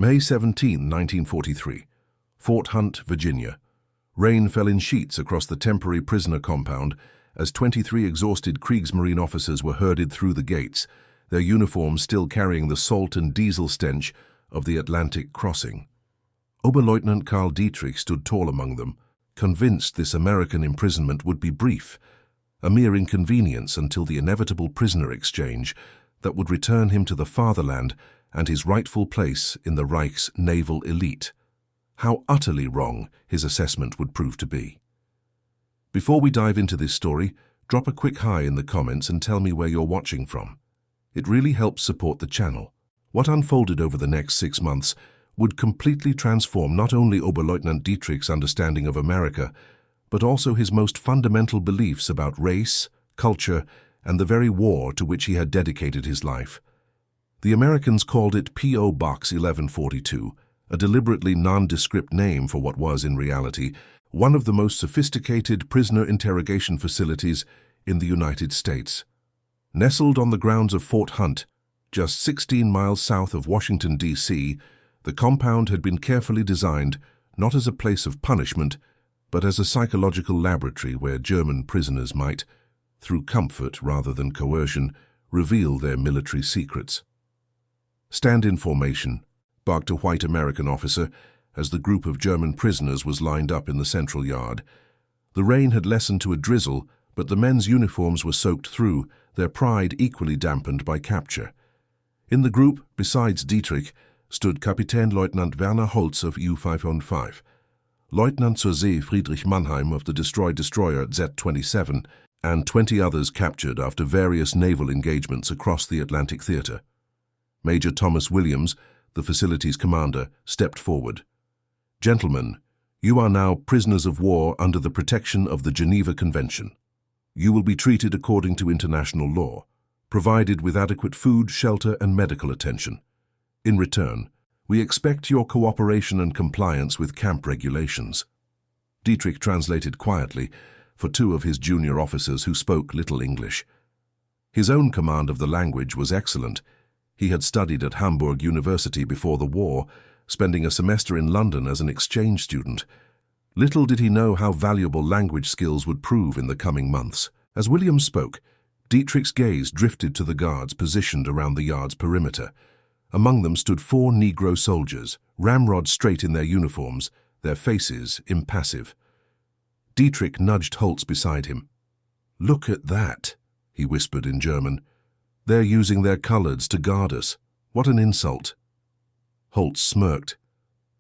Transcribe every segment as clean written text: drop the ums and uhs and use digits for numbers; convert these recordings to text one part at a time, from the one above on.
May 17, 1943. Fort Hunt, Virginia. Rain fell in sheets across the temporary prisoner compound as 23 exhausted Kriegsmarine officers were herded through the gates, their uniforms still carrying the salt and diesel stench of the Atlantic crossing. Oberleutnant Karl Dietrich stood tall among them, convinced this American imprisonment would be brief, a mere inconvenience until the inevitable prisoner exchange that would return him to the fatherland and his rightful place in the Reich's naval elite. How utterly wrong his assessment would prove to be. Before we dive into this story, drop a quick hi in the comments and tell me where you're watching from. It really helps support the channel. What unfolded over the next 6 months would completely transform not only Oberleutnant Dietrich's understanding of America, but also his most fundamental beliefs about race, culture, and the very war to which he had dedicated his life. The Americans called it P.O. Box 1142, a deliberately nondescript name for what was, in reality, one of the most sophisticated prisoner interrogation facilities in the United States. Nestled on the grounds of Fort Hunt, just 16 miles south of Washington, D.C., the compound had been carefully designed not as a place of punishment, but as a psychological laboratory where German prisoners might, through comfort rather than coercion, reveal their military secrets. "Stand in formation," barked a white American officer as the group of German prisoners was lined up in the central yard. The rain had lessened to a drizzle, but the men's uniforms were soaked through, their pride equally dampened by capture. In the group, besides Dietrich, stood Kapitänleutnant Werner Holz of U-505, Leutnant zur See Friedrich Mannheim of the destroyed destroyer Z-27, and 20 others captured after various naval engagements across the Atlantic theater. Major Thomas Williams, the facility's commander, stepped forward. "Gentlemen, you are now prisoners of war under the protection of the Geneva Convention. You will be treated according to international law, provided with adequate food, shelter, and medical attention. In return, we expect your cooperation and compliance with camp regulations." Dietrich translated quietly for 2 of his junior officers who spoke little English. His own command of the language was excellent. He had studied at Hamburg University before the war, spending a semester in London as an exchange student. Little did he know how valuable language skills would prove in the coming months. As Williams spoke, Dietrich's gaze drifted to the guards positioned around the yard's perimeter. Among them stood 4 Negro soldiers, ramrod straight in their uniforms, their faces impassive. Dietrich nudged Holtz beside him. "Look at that," he whispered in German. "They're using their colors to guard us. What an insult." Holtz smirked.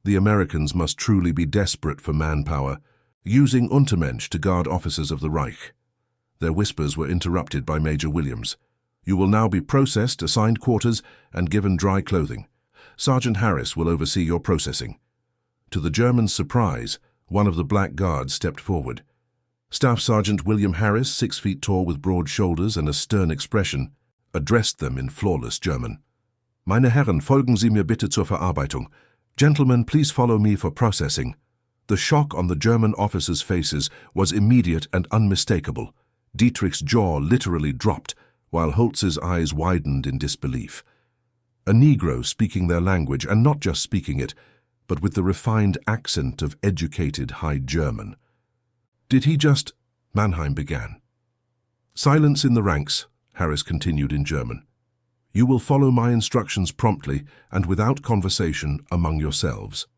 The Americans must truly be desperate for manpower, using Untermensch to guard officers of the Reich. Their whispers were interrupted by Major Williams. "You will now be processed, assigned quarters, and given dry clothing. Sergeant Harris will oversee your processing." To the Germans' surprise, one of the black guards stepped forward. Staff Sergeant William Harris, 6 feet tall with broad shoulders and a stern expression, addressed them in flawless German. "Meine Herren, folgen Sie mir bitte zur Verarbeitung. Gentlemen, please follow me for processing." The shock on the German officers' faces was immediate and unmistakable. Dietrich's jaw literally dropped, while Holtz's eyes widened in disbelief. A Negro speaking their language, and not just speaking it, but with the refined accent of educated High German. "Did he just—" Mannheim began. "Silence in the ranks," Harris continued in German. "You will follow my instructions promptly and without conversation among yourselves."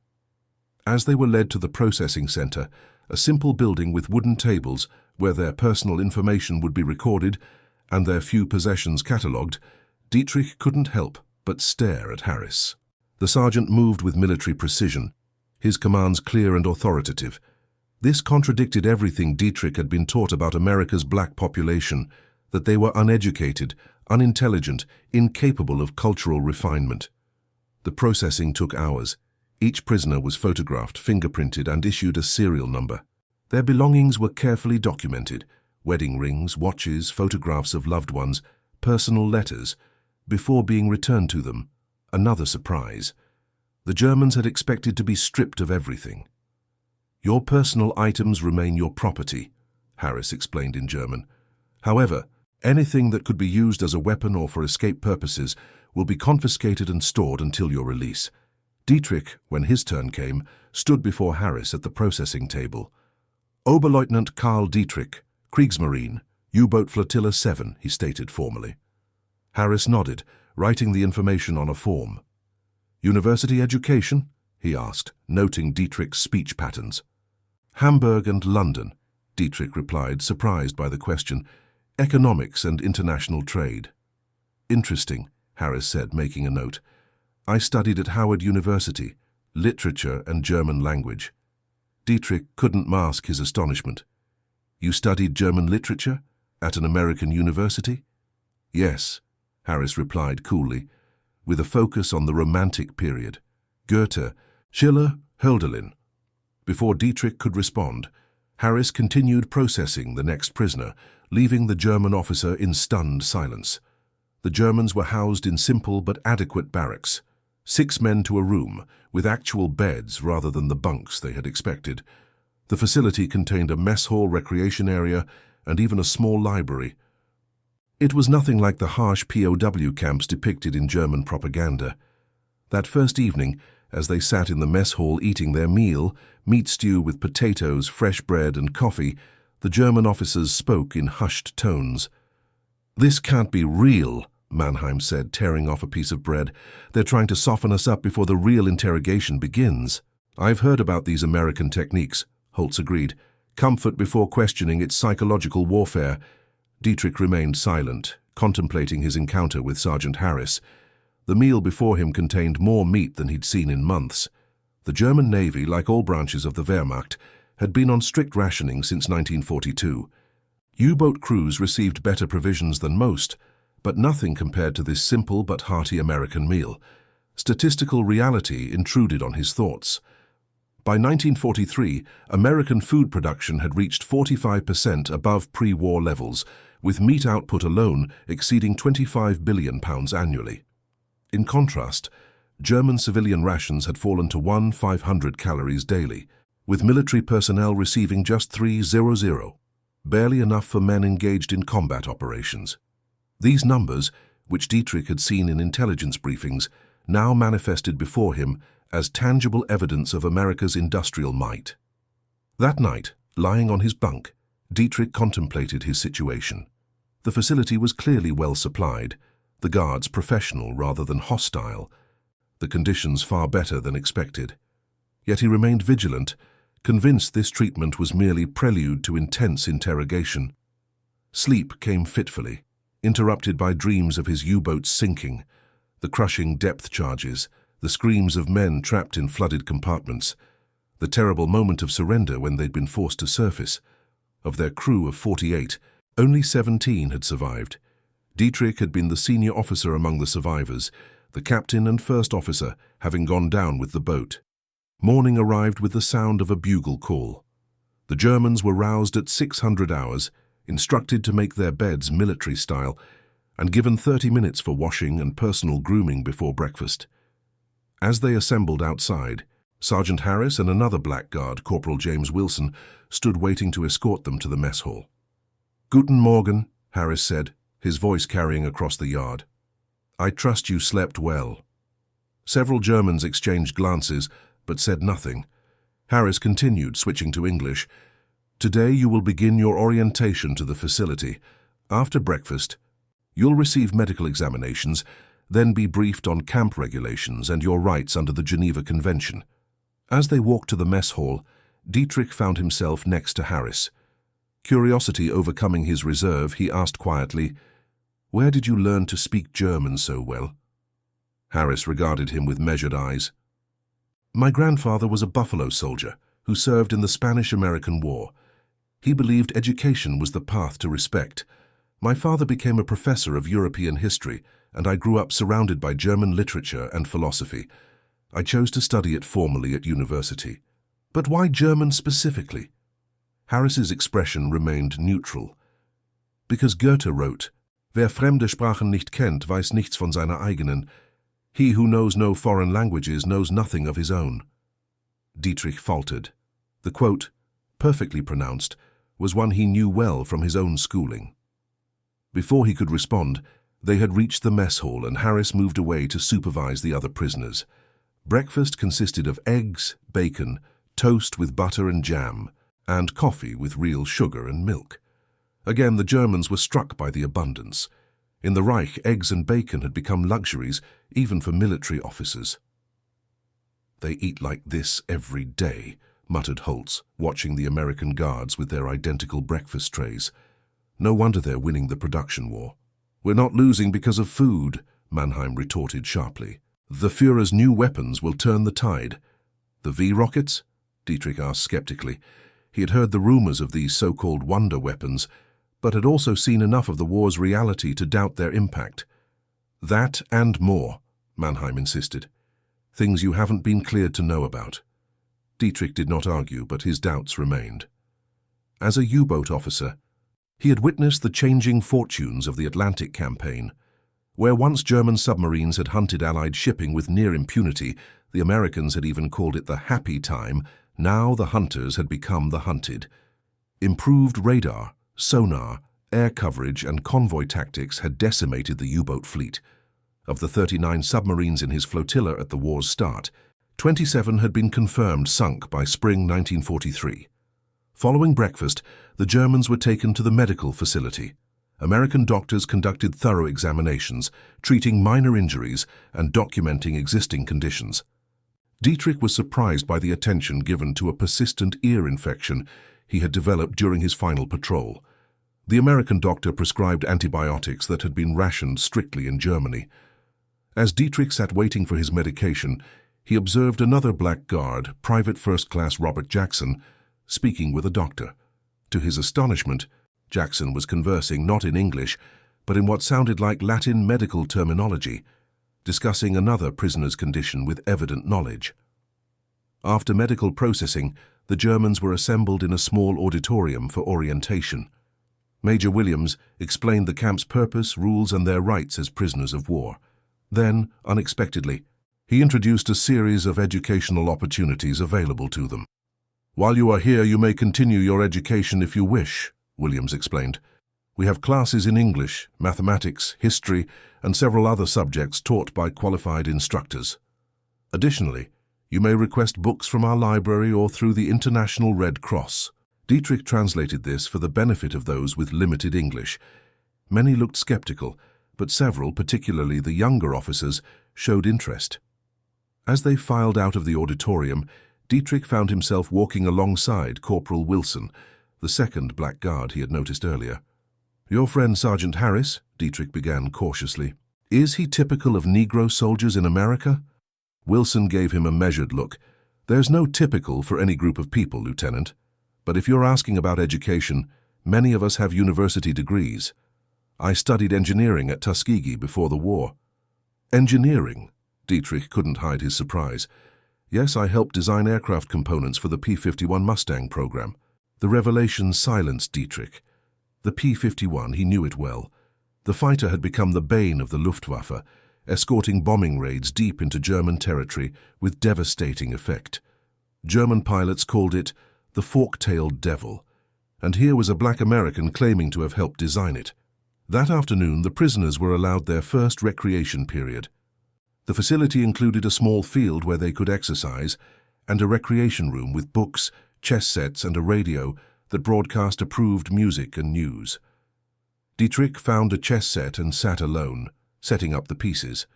As they were led to the processing center, a simple building with wooden tables where their personal information would be recorded and their few possessions catalogued, Dietrich couldn't help but stare at Harris. The sergeant moved with military precision, his commands clear and authoritative. This contradicted everything Dietrich had been taught about America's black population, that they were uneducated, unintelligent, incapable of cultural refinement. The processing took hours. Each prisoner was photographed, fingerprinted, and issued a serial number. Their belongings were carefully documented: wedding rings, watches, photographs of loved ones, personal letters, before being returned to them. Another surprise. The Germans had expected to be stripped of everything. "Your personal items remain your property," Harris explained in German. "However, anything that could be used as a weapon or for escape purposes will be confiscated and stored until your release. Dietrich, when his turn came, stood before Harris at the processing table. "Oberleutnant Karl Dietrich, Kriegsmarine, U-boat Flotilla 7, he stated formally. Harris nodded, writing the information on a form. "University education?" he asked, noting Dietrich's speech patterns. "Hamburg and London," Dietrich replied, surprised by the question. "Economics and international trade." "Interesting," Harris said, making a note. "I studied at Howard University, literature and German language." Dietrich couldn't mask his astonishment. "You studied German literature? At an American university?" "Yes," Harris replied coolly, with a focus on the Romantic period. Goethe, Schiller, Hölderlin. Before Dietrich could respond, Harris continued processing the next prisoner, leaving the German officer in stunned silence. The Germans were housed in simple but adequate barracks, 6 men to a room, with actual beds rather than the bunks they had expected. The facility contained a mess hall, recreation area, and even a small library. It was nothing like the harsh POW camps depicted in German propaganda. That first evening, as they sat in the mess hall eating their meal, meat stew with potatoes, fresh bread, and coffee, the German officers spoke in hushed tones. "This can't be real," Mannheim said, tearing off a piece of bread. "They're trying to soften us up before the real interrogation begins." "I've heard about these American techniques," Holtz agreed. "Comfort before questioning, it's psychological warfare." Dietrich remained silent, contemplating his encounter with Sergeant Harris. The meal before him contained more meat than he'd seen in months. The German Navy, like all branches of the Wehrmacht, had been on strict rationing since 1942. U-boat crews received better provisions than most, but nothing compared to this simple but hearty American meal. Statistical reality intruded on his thoughts. By 1943, American food production had reached 45% above pre-war levels, with meat output alone exceeding £25 billion annually. In contrast, German civilian rations had fallen to 1,500 calories daily, with military personnel receiving just 300, barely enough for men engaged in combat operations. These numbers, which Dietrich had seen in intelligence briefings, now manifested before him as tangible evidence of America's industrial might. That night, lying on his bunk, Dietrich contemplated his situation. The facility was clearly well supplied, the guards professional rather than hostile, the conditions far better than expected. Yet he remained vigilant, convinced this treatment was merely prelude to intense interrogation. Sleep came fitfully, interrupted by dreams of his U-boats sinking, the crushing depth charges, the screams of men trapped in flooded compartments, the terrible moment of surrender when they'd been forced to surface. Of their crew of 48, only 17 had survived. Dietrich had been the senior officer among the survivors, the captain and first officer having gone down with the boat. Morning arrived with the sound of a bugle call. The Germans were roused at 600 hours, instructed to make their beds military style, and given 30 minutes for washing and personal grooming before breakfast. As they assembled outside, Sergeant Harris and another blackguard, Corporal James Wilson, stood waiting to escort them to the mess hall. "Guten Morgen," Harris said, his voice carrying across the yard. "I trust you slept well." Several Germans exchanged glances, but said nothing. Harris continued, switching to English. "Today you will begin your orientation to the facility. After breakfast, you'll receive medical examinations, then be briefed on camp regulations and your rights under the Geneva Convention." As they walked to the mess hall, Dietrich found himself next to Harris. Curiosity overcoming his reserve, he asked quietly, "Where did you learn to speak German so well?" Harris regarded him with measured eyes. "My grandfather was a Buffalo soldier who served in the Spanish-American War. He believed education was the path to respect. My father became a professor of European history, and I grew up surrounded by German literature and philosophy. I chose to study it formally at university." "But why German specifically?" Harris's expression remained neutral. "Because Goethe wrote, 'Wer fremde Sprachen nicht kennt, weiß nichts von seiner eigenen.' He who knows no foreign languages knows nothing of his own." Dietrich faltered. The quote, perfectly pronounced, was one he knew well from his own schooling. Before he could respond, they had reached the mess hall and Harris moved away to supervise the other prisoners. Breakfast consisted of eggs, bacon, toast with butter and jam, and coffee with real sugar and milk. Again, the Germans were struck by the abundance. In the Reich, eggs and bacon had become luxuries, even for military officers. "They eat like this every day," muttered Holtz, watching the American guards with their identical breakfast trays. "No wonder they're winning the production war." "We're not losing because of food," Mannheim retorted sharply. "The Führer's new weapons will turn the tide." "The V-rockets?" Dietrich asked skeptically. He had heard the rumors of these so-called wonder weapons, but had also seen enough of the war's reality to doubt their impact. "That and more," Mannheim insisted. "Things you haven't been cleared to know about." Dietrich did not argue, but his doubts remained. As a U-boat officer, he had witnessed the changing fortunes of the Atlantic campaign. Where once German submarines had hunted Allied shipping with near impunity, the Americans had even called it the happy time. Now the hunters had become the hunted. Improved radar, sonar, air coverage and convoy tactics had decimated the U-boat fleet. Of the 39 submarines in his flotilla at the war's start, 27 had been confirmed sunk by spring 1943. Following breakfast, the Germans were taken to the medical facility. American doctors conducted thorough examinations, treating minor injuries and documenting existing conditions. Dietrich was surprised by the attention given to a persistent ear infection he had developed during his final patrol. The American doctor prescribed antibiotics that had been rationed strictly in Germany. As Dietrich sat waiting for his medication, he observed another black guard, Private First Class Robert Jackson, speaking with a doctor. To his astonishment, Jackson was conversing not in English, but in what sounded like Latin medical terminology, discussing another prisoner's condition with evident knowledge. After medical processing, the Germans were assembled in a small auditorium for orientation. Major Williams explained the camp's purpose, rules, and their rights as prisoners of war. Then, unexpectedly, he introduced a series of educational opportunities available to them. "While you are here, you may continue your education if you wish," Williams explained. "We have classes in English, mathematics, history, and several other subjects taught by qualified instructors. Additionally, you may request books from our library or through the International Red Cross." Dietrich translated this for the benefit of those with limited English. Many looked skeptical, but several, particularly the younger officers, showed interest. As they filed out of the auditorium, Dietrich found himself walking alongside Corporal Wilson, the second black guard he had noticed earlier. "Your friend Sergeant Harris," Dietrich began cautiously. "Is he typical of Negro soldiers in America?" Wilson gave him a measured look. "There's no typical for any group of people, Lieutenant. But if you're asking about education, many of us have university degrees. I studied engineering at Tuskegee before the war." "Engineering?" Dietrich couldn't hide his surprise. "Yes, I helped design aircraft components for the P-51 Mustang program." The revelation silenced Dietrich. The P-51, he knew it well. The fighter had become the bane of the Luftwaffe, escorting bombing raids deep into German territory with devastating effect. German pilots called it the fork-tailed devil, and here was a black American claiming to have helped design it. That afternoon, the prisoners were allowed their first recreation period. The facility included a small field where they could exercise and a recreation room with books, chess sets, and a radio that broadcast approved music and news. Dietrich found a chess set and sat alone, setting up the pieces.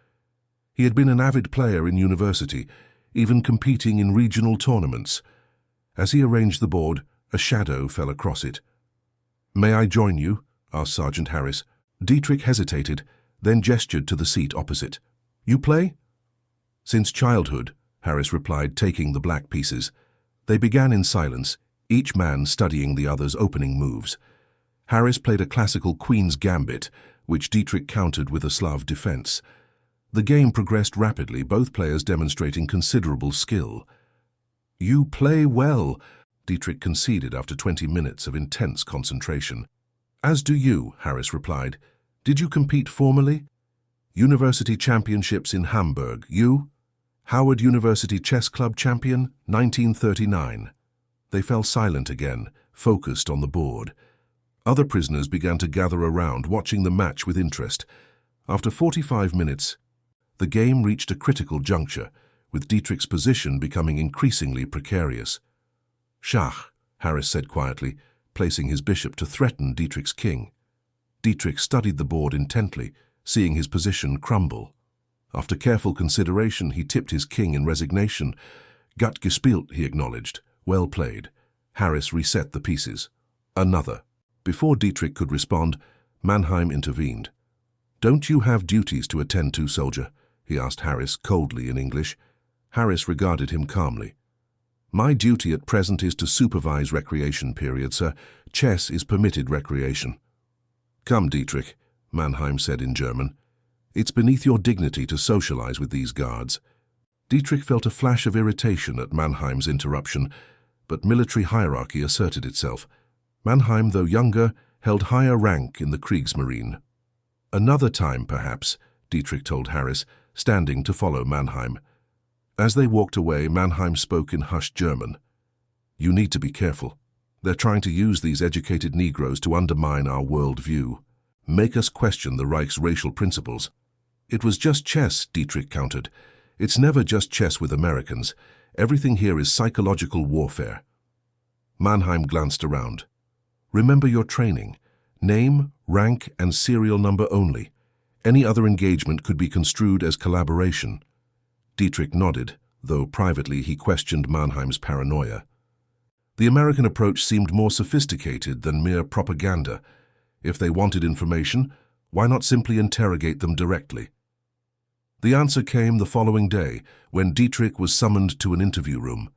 He had been an avid player in university, even competing in regional tournaments. As he arranged the board, a shadow fell across it. "May I join you?" asked Sergeant Harris. Dietrich hesitated, then gestured to the seat opposite. "You play?" "Since childhood," Harris replied, taking the black pieces. They began in silence, each man studying the other's opening moves. Harris played a classical Queen's Gambit, which Dietrich countered with a Slav defense. The game progressed rapidly, both players demonstrating considerable skill. "You play well," Dietrich conceded after 20 minutes of intense concentration. "As do you," Harris replied. "Did you compete formally?" "University championships in Hamburg. You?" "Howard University Chess Club champion, 1939. They fell silent again, focused on the board. Other prisoners began to gather around, watching the match with interest. After 45 minutes, the game reached a critical juncture, with Dietrich's position becoming increasingly precarious. "Schach," Harris said quietly, placing his bishop to threaten Dietrich's king. Dietrich studied the board intently, seeing his position crumble. After careful consideration, he tipped his king in resignation. "Gut gespielt," he acknowledged. "Well played." Harris reset the pieces. "Another." Before Dietrich could respond, Mannheim intervened. "Don't you have duties to attend to, soldier?" he asked Harris coldly in English. Harris regarded him calmly. "My duty at present is to supervise recreation period, sir. Chess is permitted recreation." "Come, Dietrich," Mannheim said in German. "It's beneath your dignity to socialize with these guards." Dietrich felt a flash of irritation at Mannheim's interruption, but military hierarchy asserted itself. Mannheim, though younger, held higher rank in the Kriegsmarine. "Another time, perhaps," Dietrich told Harris, standing to follow Mannheim. As they walked away, Mannheim spoke in hushed German. "You need to be careful. They're trying to use these educated Negroes to undermine our world view, make us question the Reich's racial principles." "It was just chess," Dietrich countered. "It's never just chess with Americans. Everything here is psychological warfare." Mannheim glanced around. "Remember your training. Name, rank, and serial number only. Any other engagement could be construed as collaboration." Dietrich nodded, though privately he questioned Mannheim's paranoia. The American approach seemed more sophisticated than mere propaganda. If they wanted information, why not simply interrogate them directly? The answer came the following day, when Dietrich was summoned to an interview room.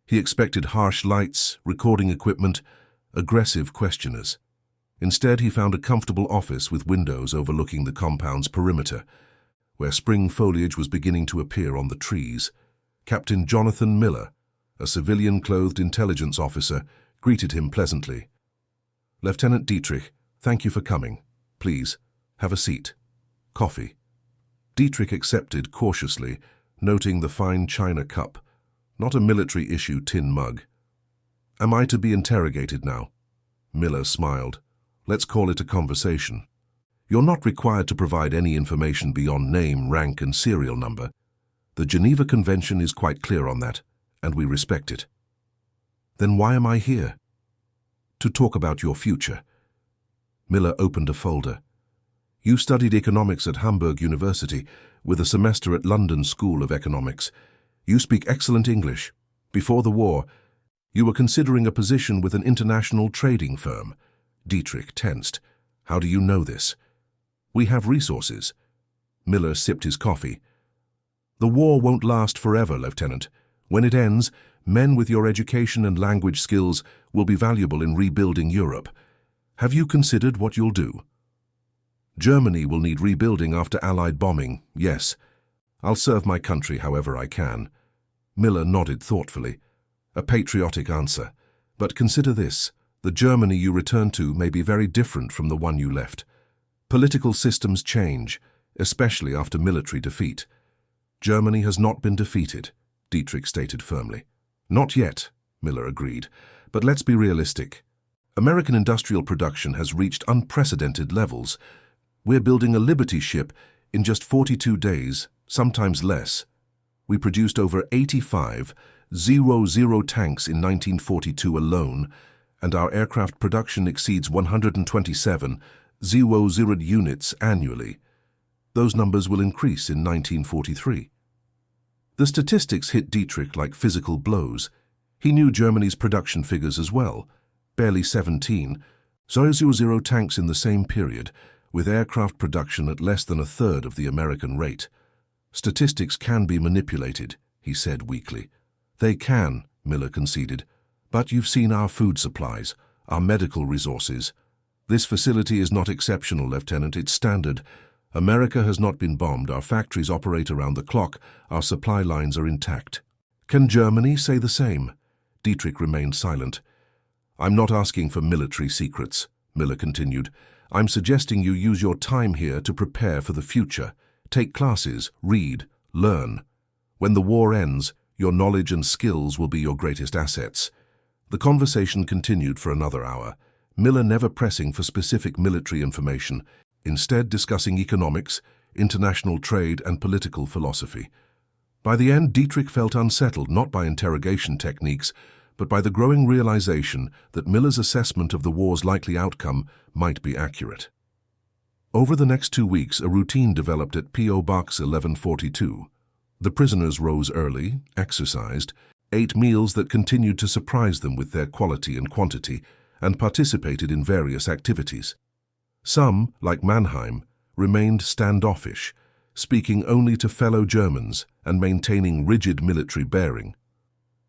He expected harsh lights, recording equipment, aggressive questioners. Instead, he found a comfortable office with windows overlooking the compound's perimeter, where spring foliage was beginning to appear on the trees. Captain Jonathan Miller, a civilian-clothed intelligence officer, greeted him pleasantly. "Lieutenant Dietrich, thank you for coming. Please, have a seat. Coffee." Dietrich accepted cautiously, noting the fine china cup, not a military-issue tin mug. "Am I to be interrogated now?" Miller smiled. "Let's call it a conversation. You're not required to provide any information beyond name, rank, and serial number. The Geneva Convention is quite clear on that, and we respect it." "Then why am I here?" "To talk about your future." Miller opened a folder. "You studied economics at Hamburg University, with a semester at London School of Economics. You speak excellent English. Before the war, you were considering a position with an international trading firm." Dietrich tensed. "How do you know this?" "We have resources." Miller sipped his coffee. "The war won't last forever, Lieutenant. When it ends, men with your education and language skills will be valuable in rebuilding Europe. Have you considered what you'll do?" "Germany will need rebuilding after Allied bombing, yes. I'll serve my country however I can." Miller nodded thoughtfully. "A patriotic answer. But consider this. The Germany you return to may be very different from the one you left. Political systems change, especially after military defeat." "Germany has not been defeated," Dietrich stated firmly. "Not yet," Miller agreed. "But let's be realistic. American industrial production has reached unprecedented levels. We're building a Liberty ship in just 42 days, sometimes less. We produced over 85,000 tanks in 1942 alone, and our aircraft production exceeds 127,000 units annually. Those numbers will increase in 1943. The statistics hit Dietrich like physical blows. He knew Germany's production figures as well. Barely 17,000 tanks in the same period, with aircraft production at less than a third of the American rate. "Statistics can be manipulated," he said weakly. "They can," Miller conceded. "But you've seen our food supplies, our medical resources. This facility is not exceptional, Lieutenant, it's standard. America has not been bombed, our factories operate around the clock, our supply lines are intact." "Can Germany say the same?" Dietrich remained silent. "I'm not asking for military secrets," Miller continued. "I'm suggesting you use your time here to prepare for the future. Take classes, read, learn. When the war ends, your knowledge and skills will be your greatest assets." The conversation continued for another hour, Miller never pressing for specific military information, instead discussing economics, international trade, and political philosophy. By the end, Dietrich felt unsettled not by interrogation techniques, but by the growing realization that Miller's assessment of the war's likely outcome might be accurate. Over the next 2 weeks, a routine developed at P.O. Box 1142. The prisoners rose early, exercised, ate meals that continued to surprise them with their quality and quantity, and participated in various activities. Some, like Mannheim, remained standoffish, speaking only to fellow Germans and maintaining rigid military bearing.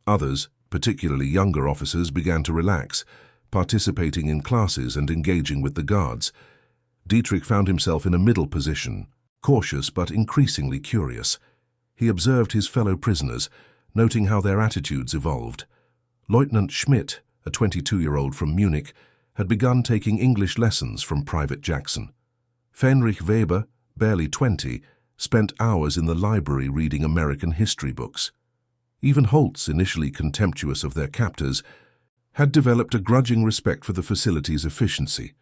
Others, particularly younger officers, began to relax, participating in classes and engaging with the guards. Dietrich found himself in a middle position, cautious but increasingly curious. He observed his fellow prisoners, noting how their attitudes evolved. Lieutenant Schmidt, a 22-year-old from Munich, had begun taking English lessons from Private Jackson. Fenrich Weber, barely 20, spent hours in the library reading American history books. Even Holtz, initially contemptuous of their captors, had developed a grudging respect for the facility's efficiency.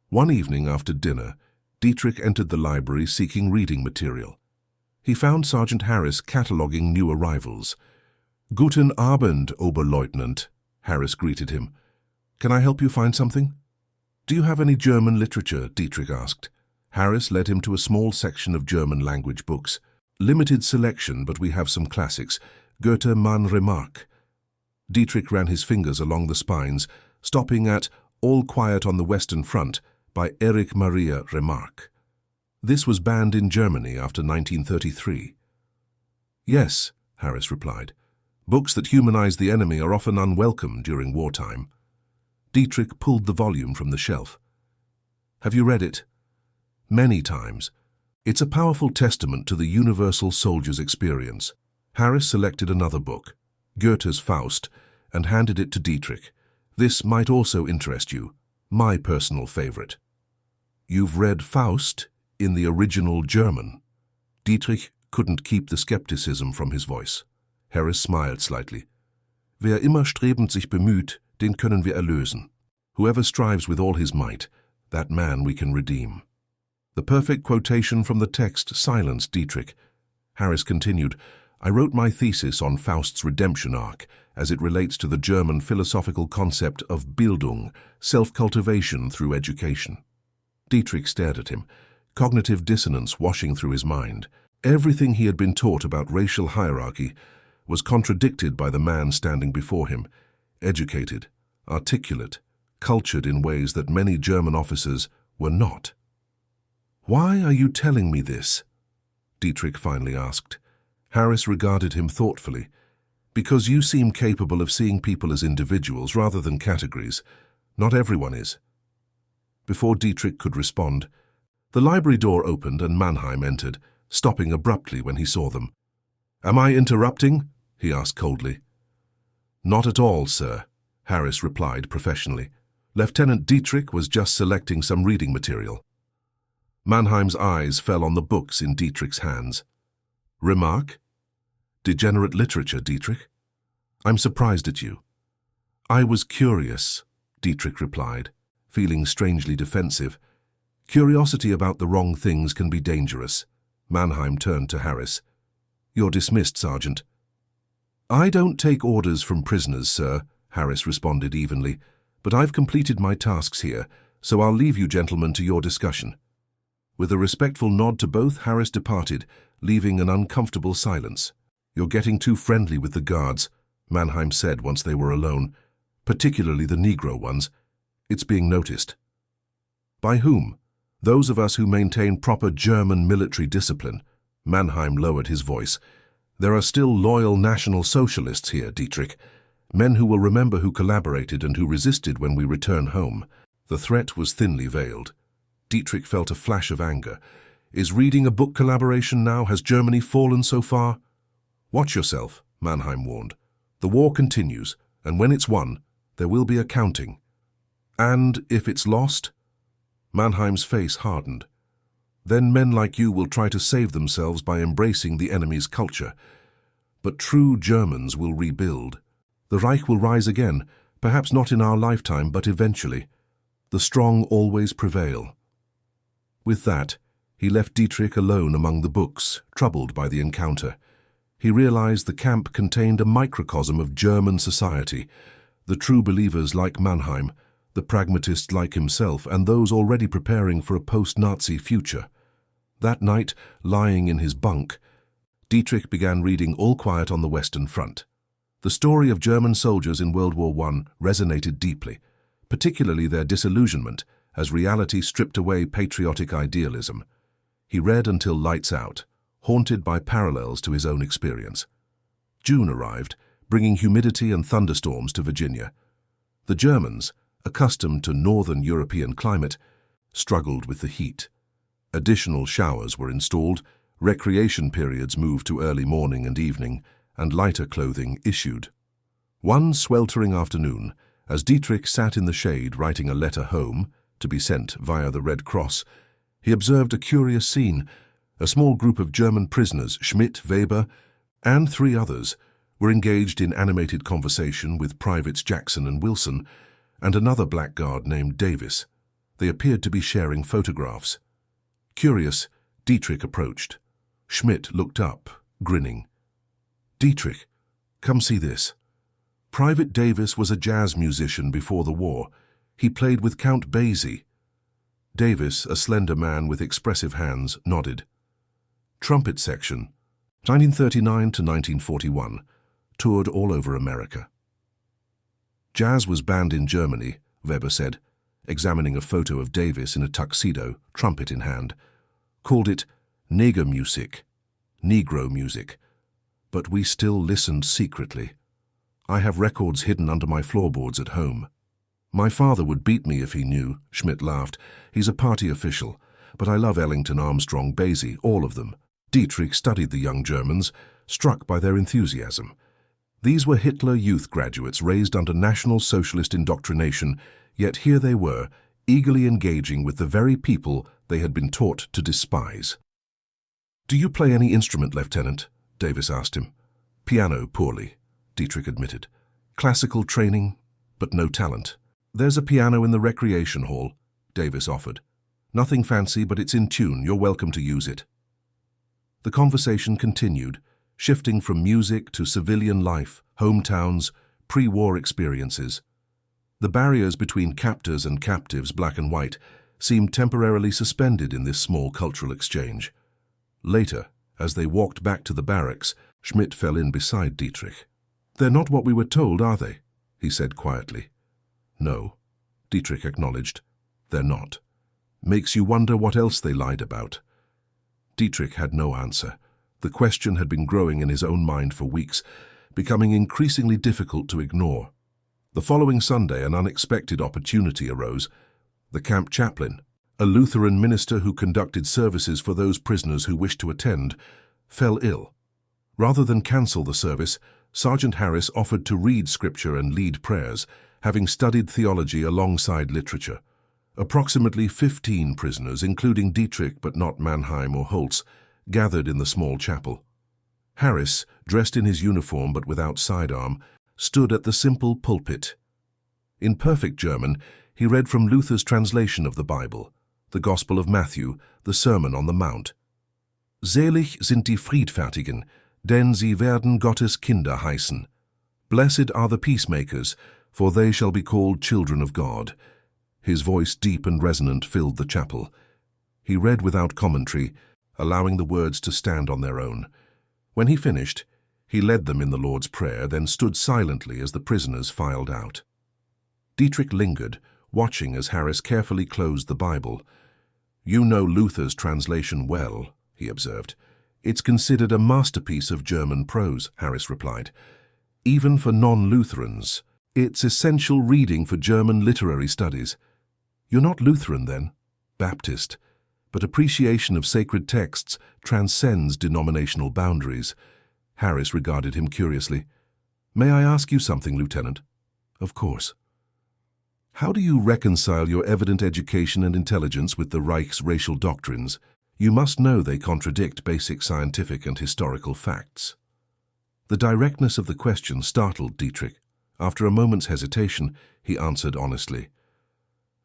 One evening after dinner, Dietrich entered the library seeking reading material. He found Sergeant Harris cataloguing new arrivals. "Guten Abend, Oberleutnant," Harris greeted him. "Can I help you find something?" "Do you have any German literature?" Dietrich asked. Harris led him to a small section of German language books. "Limited selection, but we have some classics. Goethe, Mann, Remarque." Dietrich ran his fingers along the spines, stopping at All Quiet on the Western Front by Erich Maria Remarque. This was banned in Germany after 1933. "Yes," Harris replied. "Books that humanize the enemy are often unwelcome during wartime." Dietrich pulled the volume from the shelf. "Have you read it?" "Many times. It's a powerful testament to the universal soldier's experience." Harris selected another book, Goethe's Faust, and handed it to Dietrich. "This might also interest you. My personal favorite." "You've read Faust in the original German?" Dietrich couldn't keep the skepticism from his voice. Harris smiled slightly. "Wer immer strebend sich bemüht, den können wir erlösen. Whoever strives with all his might, that man we can redeem." The perfect quotation from the text silenced Dietrich. Harris continued, "I wrote my thesis on Faust's redemption arc as it relates to the German philosophical concept of Bildung, self-cultivation through education." Dietrich stared at him, cognitive dissonance washing through his mind. Everything he had been taught about racial hierarchy was contradicted by the man standing before him, educated, articulate, cultured in ways that many German officers were not. "Why are you telling me this?" Dietrich finally asked. Harris regarded him thoughtfully. "Because you seem capable of seeing people as individuals rather than categories. Not everyone is." Before Dietrich could respond, the library door opened and Mannheim entered, stopping abruptly when he saw them. "Am I interrupting?" he asked coldly. "Not at all, sir," Harris replied professionally. "Lieutenant Dietrich was just selecting some reading material." Mannheim's eyes fell on the books in Dietrich's hands. "Remarque? Degenerate literature, Dietrich? I'm surprised at you." "I was curious," Dietrich replied, feeling strangely defensive. "Curiosity about the wrong things can be dangerous." Mannheim turned to Harris. "You're dismissed, Sergeant." "I don't take orders from prisoners, sir," Harris responded evenly, "but I've completed my tasks here, so I'll leave you gentlemen to your discussion." With a respectful nod to both, Harris departed, leaving an uncomfortable silence. "You're getting too friendly with the guards," Mannheim said once they were alone, "particularly the Negro ones. It's being noticed." "By whom?" "Those of us who maintain proper German military discipline." Mannheim lowered his voice. "There are still loyal National Socialists here, Dietrich. Men who will remember who collaborated and who resisted when we return home." The threat was thinly veiled. Dietrich felt a flash of anger. "Is reading a book collaboration now? Has Germany fallen so far?" "Watch yourself," Mannheim warned. "The war continues, and when it's won, there will be accounting." "And if it's lost?" Mannheim's face hardened. "Then men like you will try to save themselves by embracing the enemy's culture. But true Germans will rebuild. The Reich will rise again, perhaps not in our lifetime, but eventually. The strong always prevail." With that, he left Dietrich alone among the books, troubled by the encounter. He realized the camp contained a microcosm of German society, the true believers like Mannheim, the pragmatists like himself, and those already preparing for a post-Nazi future. That night, lying in his bunk, Dietrich began reading All Quiet on the Western Front. The story of German soldiers in World War I resonated deeply, particularly their disillusionment as reality stripped away patriotic idealism. He read until lights out, haunted by parallels to his own experience. June arrived, bringing humidity and thunderstorms to Virginia. The Germans, accustomed to northern European climate, struggled with the heat. Additional showers were installed, recreation periods moved to early morning and evening, and lighter clothing issued. One sweltering afternoon, as Dietrich sat in the shade writing a letter home, to be sent via the Red Cross, he observed a curious scene. A small group of German prisoners, Schmidt, Weber, and 3 others, were engaged in animated conversation with Privates Jackson and Wilson, and another blackguard named Davis. They appeared to be sharing photographs. Curious, Dietrich approached. Schmidt looked up, grinning. "Dietrich, come see this." Private Davis was a jazz musician before the war. He played with Count Basie. Davis, a slender man with expressive hands, nodded. Trumpet section, 1939 to 1941, toured all over America. Jazz was banned in Germany, Weber said, examining a photo of Davis in a tuxedo, trumpet in hand. Called it Neger music, Negro music. But we still listened secretly. I have records hidden under my floorboards at home. My father would beat me if he knew, Schmidt laughed. He's a party official, but I love Ellington, Armstrong, Basie, all of them. Dietrich studied the young Germans, struck by their enthusiasm. These were Hitler Youth graduates raised under National Socialist indoctrination, yet here they were, eagerly engaging with the very people they had been taught to despise. "Do you play any instrument, Lieutenant?" Davis asked him. "Piano, poorly," Dietrich admitted. "Classical training, but no talent." "There's a piano in the recreation hall," Davis offered. "Nothing fancy, but it's in tune. You're welcome to use it." The conversation continued, shifting from music to civilian life, hometowns, pre-war experiences. The barriers between captors and captives, black and white, seemed temporarily suspended in this small cultural exchange. Later, as they walked back to the barracks, Schmidt fell in beside Dietrich. "They're not what we were told, are they?" he said quietly. "No," Dietrich acknowledged. "They're not. Makes you wonder what else they lied about." Dietrich had no answer. The question had been growing in his own mind for weeks, becoming increasingly difficult to ignore. The following Sunday, an unexpected opportunity arose. The camp chaplain, a Lutheran minister who conducted services for those prisoners who wished to attend, fell ill. Rather than cancel the service, Sergeant Harris offered to read scripture and lead prayers, having studied theology alongside literature. Approximately 15 prisoners, including Dietrich but not Mannheim or Holtz, gathered in the small chapel. Harris, dressed in his uniform but without sidearm, stood at the simple pulpit. In perfect German, he read from Luther's translation of the Bible, the Gospel of Matthew, the Sermon on the Mount. "Selig sind die Friedfertigen, denn sie werden Gottes Kinder heißen. Blessed are the peacemakers, for they shall be called children of God." His voice, deep and resonant, filled the chapel. He read without commentary, allowing the words to stand on their own. When he finished, he led them in the Lord's Prayer, then stood silently as the prisoners filed out. Dietrich lingered, watching as Harris carefully closed the Bible. "You know Luther's translation well," he observed. "It's considered a masterpiece of German prose," Harris replied. "Even for non-Lutherans, it's essential reading for German literary studies." "You're not Lutheran, then?" "Baptist. But appreciation of sacred texts transcends denominational boundaries." Harris regarded him curiously. "May I ask you something, Lieutenant?" "Of course." "How do you reconcile your evident education and intelligence with the Reich's racial doctrines? You must know they contradict basic scientific and historical facts." The directness of the question startled Dietrich. After a moment's hesitation, he answered honestly.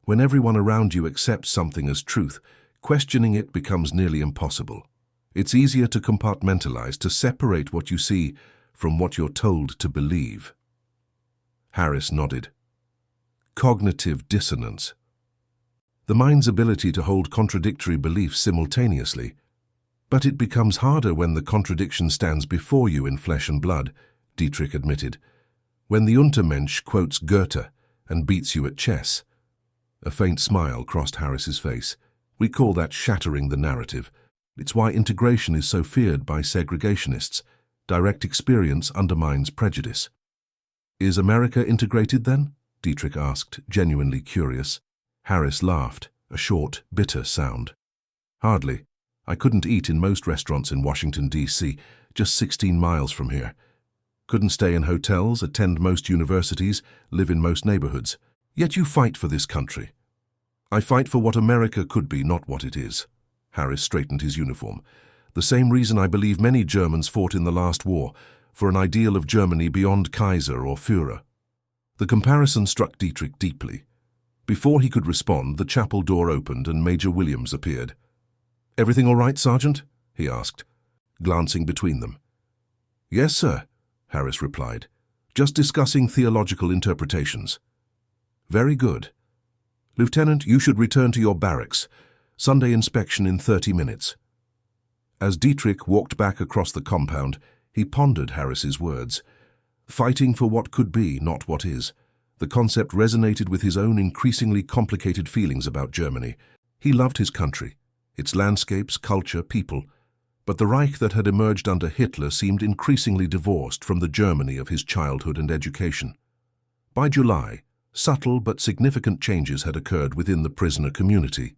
"When everyone around you accepts something as truth, questioning it becomes nearly impossible. It's easier to compartmentalize, to separate what you see from what you're told to believe. Harris nodded. Cognitive dissonance. The mind's ability to hold contradictory beliefs simultaneously. But it becomes harder when the contradiction stands before you in flesh and blood, Dietrich admitted. When the Untermensch quotes Goethe and beats you at chess. A faint smile crossed Harris's face. We call that shattering the narrative. It's why integration is so feared by segregationists. Direct experience undermines prejudice. Is America integrated then? Dietrich asked, genuinely curious. Harris laughed, a short, bitter sound. Hardly. I couldn't eat in most restaurants in Washington, D.C., just 16 miles from here. Couldn't stay in hotels, attend most universities, live in most neighborhoods. Yet you fight for this country. I fight for what America could be, not what it is. Harris straightened his uniform. The same reason I believe many Germans fought in the last war, for an ideal of Germany beyond Kaiser or Führer. The comparison struck Dietrich deeply. Before he could respond, the chapel door opened and Major Williams appeared. "Everything all right, Sergeant?" he asked, glancing between them. "Yes, sir," Harris replied. "Just discussing theological interpretations." "Very good. Lieutenant, you should return to your barracks. Sunday inspection in 30 minutes. As Dietrich walked back across the compound, he pondered Harris's words. Fighting for what could be, not what is. The concept resonated with his own increasingly complicated feelings about Germany. He loved his country, its landscapes, culture, people. But the Reich that had emerged under Hitler seemed increasingly divorced from the Germany of his childhood and education. By July, subtle but significant changes had occurred within the prisoner community.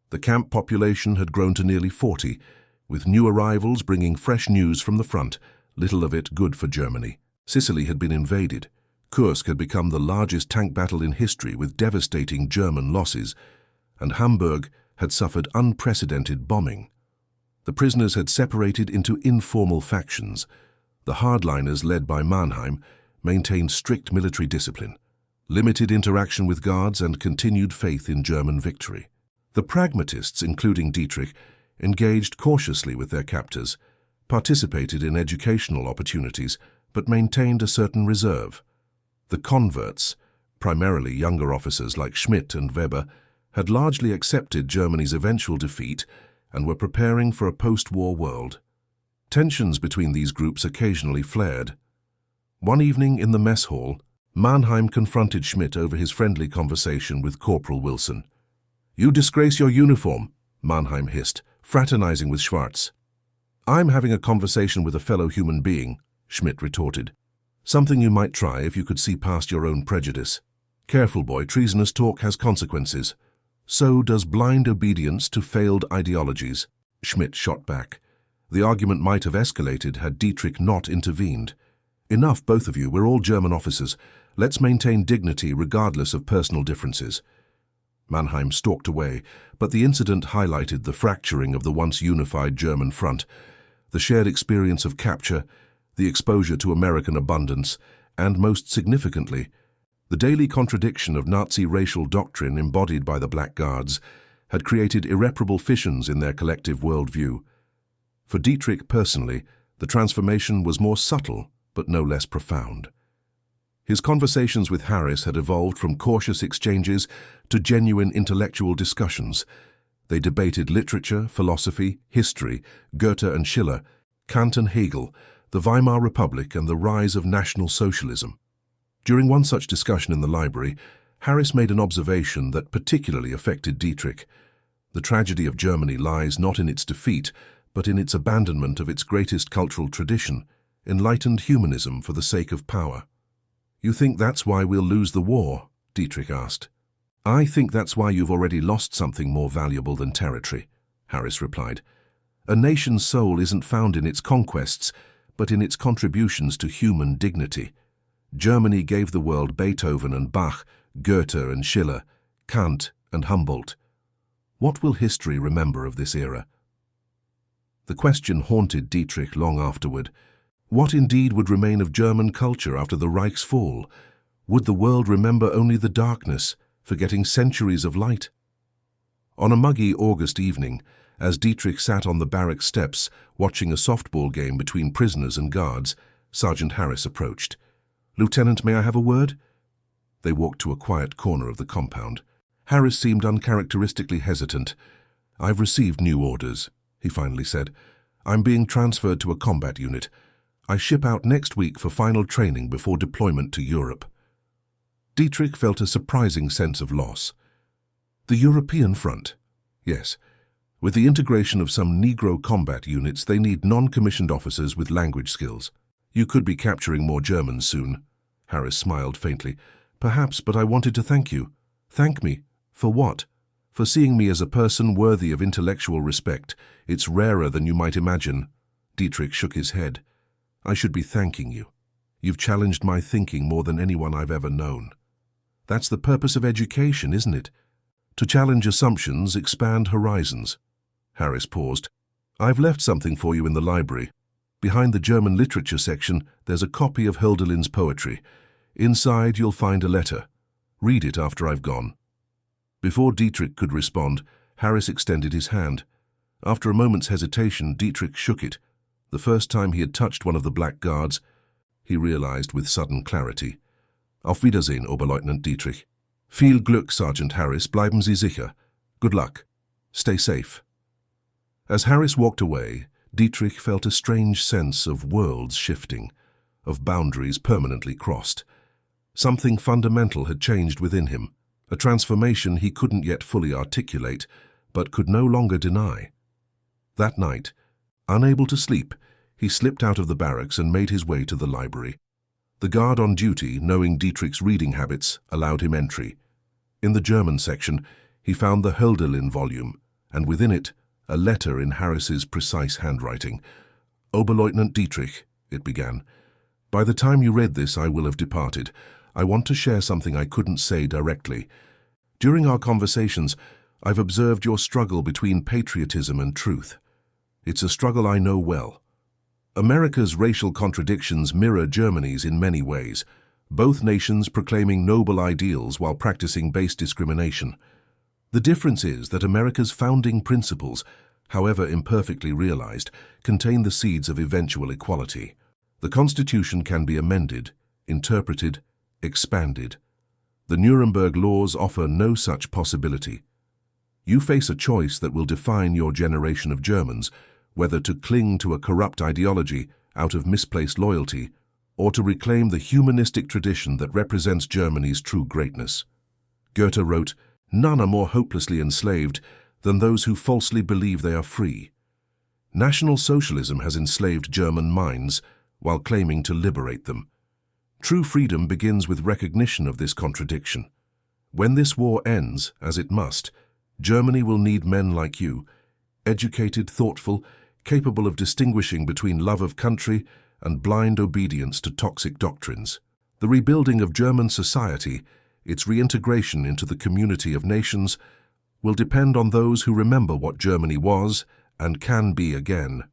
The camp population had grown to nearly 40, with new arrivals bringing fresh news from the front, little of it good for Germany. Sicily had been invaded. Kursk had become the largest tank battle in history with devastating German losses, and Hamburg had suffered unprecedented bombing. The prisoners had separated into informal factions. The hardliners, led by Mannheim, maintained strict military discipline, limited interaction with guards, and continued faith in German victory. The pragmatists, including Dietrich, engaged cautiously with their captors, participated in educational opportunities, but maintained a certain reserve. The converts, primarily younger officers like Schmidt and Weber, had largely accepted Germany's eventual defeat and were preparing for a post-war world. Tensions between these groups occasionally flared. One evening in the mess hall, Mannheim confronted Schmidt over his friendly conversation with Corporal Wilson. "You disgrace your uniform," Mannheim hissed, fraternizing with Schwarz. "I'm having a conversation with a fellow human being," Schmidt retorted. "Something you might try if you could see past your own prejudice. Careful, boy, treasonous talk has consequences. So does blind obedience to failed ideologies," Schmidt shot back. The argument might have escalated had Dietrich not intervened. "Enough, both of you, we're all German officers. Let's maintain dignity regardless of personal differences." Mannheim stalked away, but the incident highlighted the fracturing of the once unified German front, the shared experience of capture, the exposure to American abundance, and, most significantly, the daily contradiction of Nazi racial doctrine embodied by the Black Guards had created irreparable fissions in their collective worldview. For Dietrich personally, the transformation was more subtle, but no less profound. His conversations with Harris had evolved from cautious exchanges to genuine intellectual discussions. They debated literature, philosophy, history, Goethe and Schiller, Kant and Hegel, the Weimar Republic and the rise of National Socialism. During one such discussion in the library, Harris made an observation that particularly affected Dietrich. The tragedy of Germany lies not in its defeat, but in its abandonment of its greatest cultural tradition, enlightened humanism for the sake of power. "You think that's why we'll lose the war?" Dietrich asked. "I think that's why you've already lost something more valuable than territory," Harris replied. "A nation's soul isn't found in its conquests, but in its contributions to human dignity. Germany gave the world Beethoven and Bach, Goethe and Schiller, Kant and Humboldt. What will history remember of this era?" The question haunted Dietrich long afterward. What indeed would remain of German culture after the Reich's fall? Would the world remember only the darkness, forgetting centuries of light? On a muggy August evening, As Dietrich sat on the barrack steps, watching a softball game between prisoners and guards, Sergeant Harris approached. "Lieutenant, may I have a word?" They walked to a quiet corner of the compound. Harris seemed uncharacteristically hesitant. "I've received new orders," he finally said. "I'm being transferred to a combat unit. I ship out next week for final training before deployment to Europe." Dietrich felt a surprising sense of loss. The European front? Yes. With the integration of some Negro combat units, they need non-commissioned officers with language skills. "You could be capturing more Germans soon." Harris smiled faintly. "Perhaps, but I wanted to thank you." "Thank me? For what?" "For seeing me as a person worthy of intellectual respect. It's rarer than you might imagine." Dietrich shook his head. "I should be thanking you. You've challenged my thinking more than anyone I've ever known." "That's the purpose of education, isn't it? To challenge assumptions, expand horizons." Harris paused. "I've left something for you in the library. Behind the German literature section, there's a copy of Hölderlin's poetry. Inside, you'll find a letter. Read it after I've gone." Before Dietrich could respond, Harris extended his hand. After a moment's hesitation, Dietrich shook it. The first time he had touched one of the black guards, he realized with sudden clarity. "Auf Wiedersehen, Oberleutnant Dietrich." "Viel Glück, Sergeant Harris. Bleiben Sie sicher." "Good luck. Stay safe." As Harris walked away, Dietrich felt a strange sense of worlds shifting, of boundaries permanently crossed. Something fundamental had changed within him, a transformation he couldn't yet fully articulate, but could no longer deny. That night, unable to sleep, he slipped out of the barracks and made his way to the library. The guard on duty, knowing Dietrich's reading habits, allowed him entry. In the German section, he found the Hölderlin volume, and within it, a letter in Harris's precise handwriting. "Oberleutnant Dietrich," it began. "By the time you read this, I will have departed. I want to share something I couldn't say directly. During our conversations, I've observed your struggle between patriotism and truth. It's a struggle I know well. America's racial contradictions mirror Germany's in many ways, both nations proclaiming noble ideals while practicing base discrimination. The difference is that America's founding principles, however imperfectly realized, contain the seeds of eventual equality. The Constitution can be amended, interpreted, expanded. The Nuremberg laws offer no such possibility. You face a choice that will define your generation of Germans, whether to cling to a corrupt ideology out of misplaced loyalty, or to reclaim the humanistic tradition that represents Germany's true greatness. Goethe wrote, "None are more hopelessly enslaved than those who falsely believe they are free." National Socialism has enslaved German minds while claiming to liberate them. True freedom begins with recognition of this contradiction. When this war ends, as it must, Germany will need men like you, educated, thoughtful, capable of distinguishing between love of country and blind obedience to toxic doctrines. The rebuilding of German society, its reintegration into the community of nations, will depend on those who remember what Germany was and can be again.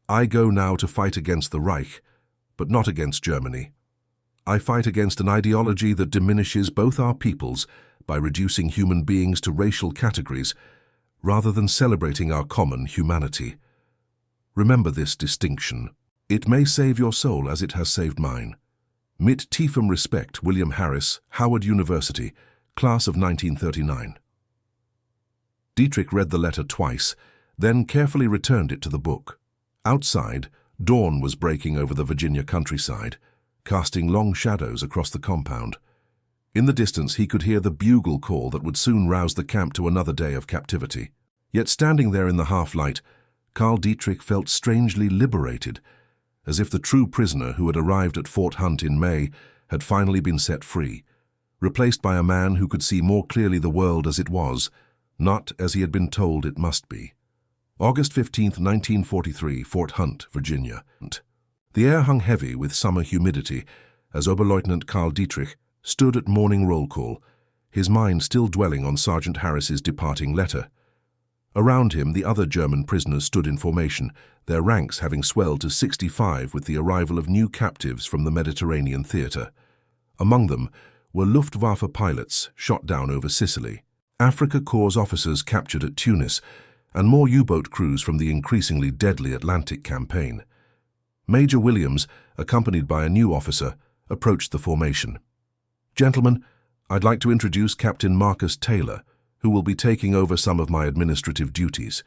I go now to fight against the Reich, but not against Germany. I fight against an ideology that diminishes both our peoples by reducing human beings to racial categories, rather than celebrating our common humanity. Remember this distinction. It may save your soul as it has saved mine. Mit tiefem Respekt, William Harris, Howard University, class of 1939. Dietrich read the letter twice, then carefully returned it to the book. Outside, dawn was breaking over the Virginia countryside, casting long shadows across the compound. In the distance, he could hear the bugle call that would soon rouse the camp to another day of captivity. Yet standing there in the half-light, Karl Dietrich felt strangely liberated, as if the true prisoner who had arrived at Fort Hunt in May had finally been set free, replaced by a man who could see more clearly the world as it was, not as he had been told it must be. August 15, 1943, Fort Hunt, Virginia. The air hung heavy with summer humidity as Oberleutnant Karl Dietrich stood at morning roll call, his mind still dwelling on Sergeant Harris's departing letter. Around him, the other German prisoners stood in formation, their ranks having swelled to 65 with the arrival of new captives from the Mediterranean theater. Among them were Luftwaffe pilots shot down over Sicily, Africa Corps officers captured at Tunis, and more U-boat crews from the increasingly deadly Atlantic campaign. Major Williams, accompanied by a new officer, approached the formation. "Gentlemen, I'd like to introduce Captain Marcus Taylor, who will be taking over some of my administrative duties."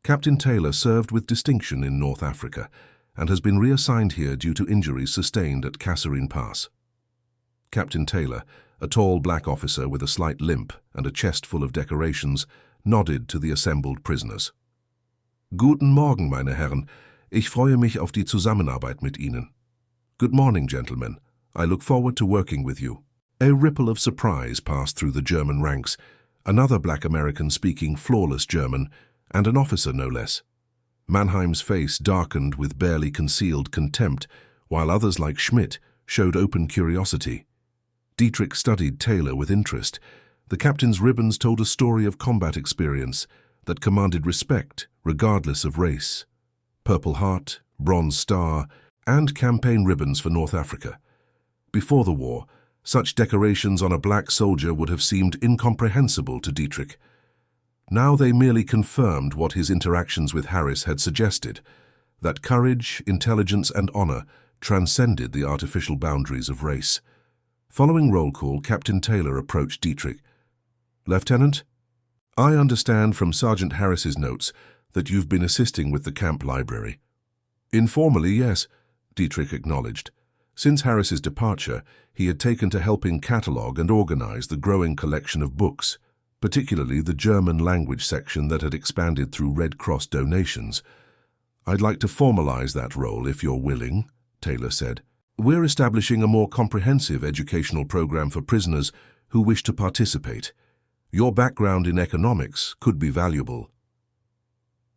Captain Taylor served with distinction in North Africa and has been reassigned here due to injuries sustained at Kasserine Pass. Captain Taylor, a tall black officer with a slight limp and a chest full of decorations, nodded to the assembled prisoners. "Guten Morgen, meine Herren. Ich freue mich auf die Zusammenarbeit mit Ihnen." "Good morning, gentlemen. I look forward to working with you." A ripple of surprise passed through the German ranks, another black American speaking flawless German, and an officer no less. Mannheim's face darkened with barely concealed contempt, while others like Schmidt showed open curiosity. Dietrich studied Taylor with interest. The captain's ribbons told a story of combat experience that commanded respect regardless of race. Purple Heart, Bronze Star, and campaign ribbons for North Africa. Before the war, such decorations on a black soldier would have seemed incomprehensible to Dietrich. Now they merely confirmed what his interactions with Harris had suggested, that courage, intelligence, and honor transcended the artificial boundaries of race. Following roll call, Captain Taylor approached Dietrich. "Lieutenant, I understand from Sergeant Harris's notes that you've been assisting with the camp library." "Informally, yes," Dietrich acknowledged. Since Harris's departure, he had taken to helping catalogue and organize the growing collection of books, particularly the German language section that had expanded through Red Cross donations. "I'd like to formalize that role if you're willing," Taylor said. "We're establishing a more comprehensive educational program for prisoners who wish to participate. Your background in economics could be valuable."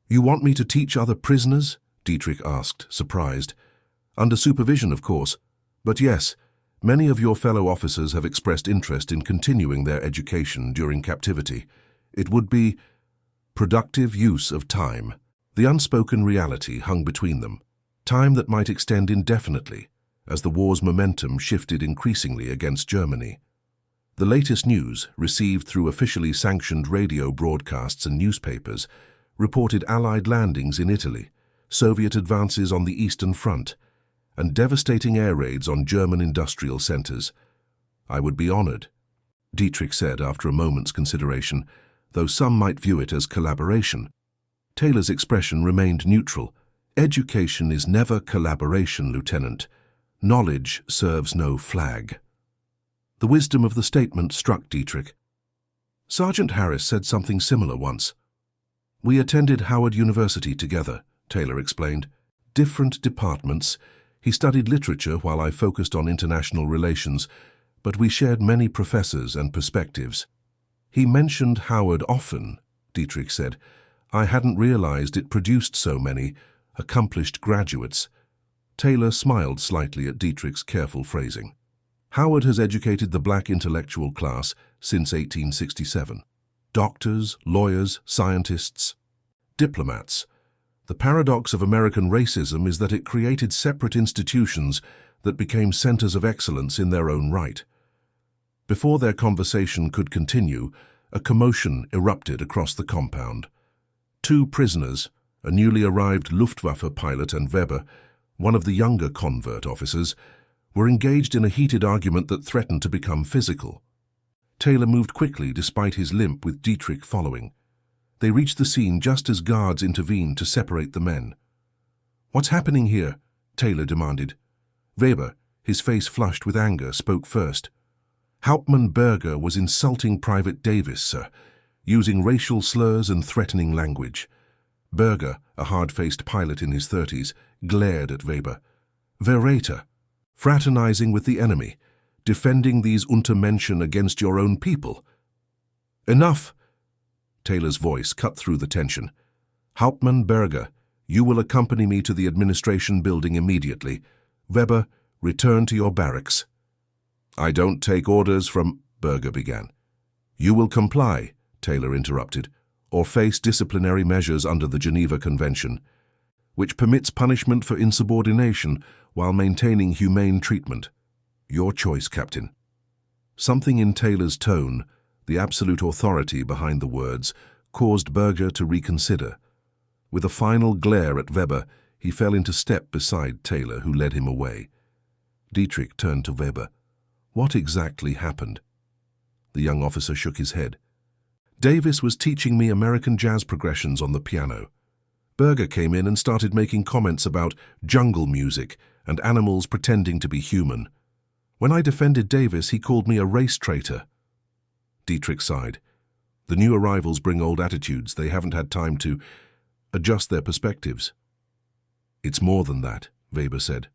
"You want me to teach other prisoners?" Dietrich asked, surprised. "Under supervision, of course. But yes, many of your fellow officers have expressed interest in continuing their education during captivity. It would be productive use of time." The unspoken reality hung between them, time that might extend indefinitely as the war's momentum shifted increasingly against Germany. The latest news, received through officially sanctioned radio broadcasts and newspapers, reported Allied landings in Italy, Soviet advances on the Eastern Front, and devastating air raids on German industrial centers. "I would be honored," Dietrich said after a moment's consideration, though some might view it as collaboration. Taylor's expression remained neutral. "Education is never collaboration, Lieutenant. Knowledge serves no flag." The wisdom of the statement struck Dietrich. Sergeant Harris said something similar once. "We attended Howard University together," Taylor explained. "Different departments. He studied literature while I focused on international relations, but we shared many professors and perspectives." "He mentioned Howard often," Dietrich said. "I hadn't realized it produced so many accomplished graduates." Taylor smiled slightly at Dietrich's careful phrasing. "Howard has educated the black intellectual class since 1867. Doctors, lawyers, scientists, diplomats. The paradox of American racism is that it created separate institutions that became centers of excellence in their own right." Before their conversation could continue, a commotion erupted across the compound. Two prisoners, a newly arrived Luftwaffe pilot and Weber, one of the younger convert officers, were engaged in a heated argument that threatened to become physical. Taylor moved quickly despite his limp, with Dietrich following. They reached the scene just as guards intervened to separate the men. "What's happening here?" Taylor demanded. Weber, his face flushed with anger, spoke first. "Hauptmann Berger was insulting Private Davis, sir, using racial slurs and threatening language." Berger, a hard-faced pilot in his 30s, glared at Weber. "Verräter, fraternizing with the enemy, defending these Untermenschen against your own people." "Enough!" Taylor's voice cut through the tension. "Hauptmann Berger, you will accompany me to the administration building immediately. Weber, return to your barracks." "I don't take orders from—" Berger began. "You will comply," Taylor interrupted, "or face disciplinary measures under the Geneva Convention, which permits punishment for insubordination while maintaining humane treatment. Your choice, Captain." Something in Taylor's tone, the absolute authority behind the words, caused Berger to reconsider. With a final glare at Weber, he fell into step beside Taylor, who led him away. Dietrich turned to Weber. "What exactly happened?" The young officer shook his head. "Davis was teaching me American jazz progressions on the piano. Berger came in and started making comments about jungle music and animals pretending to be human. When I defended Davis, he called me a race traitor." Dietrich sighed. "The new arrivals bring old attitudes. They haven't had time to adjust their perspectives." "It's more than that," Weber said.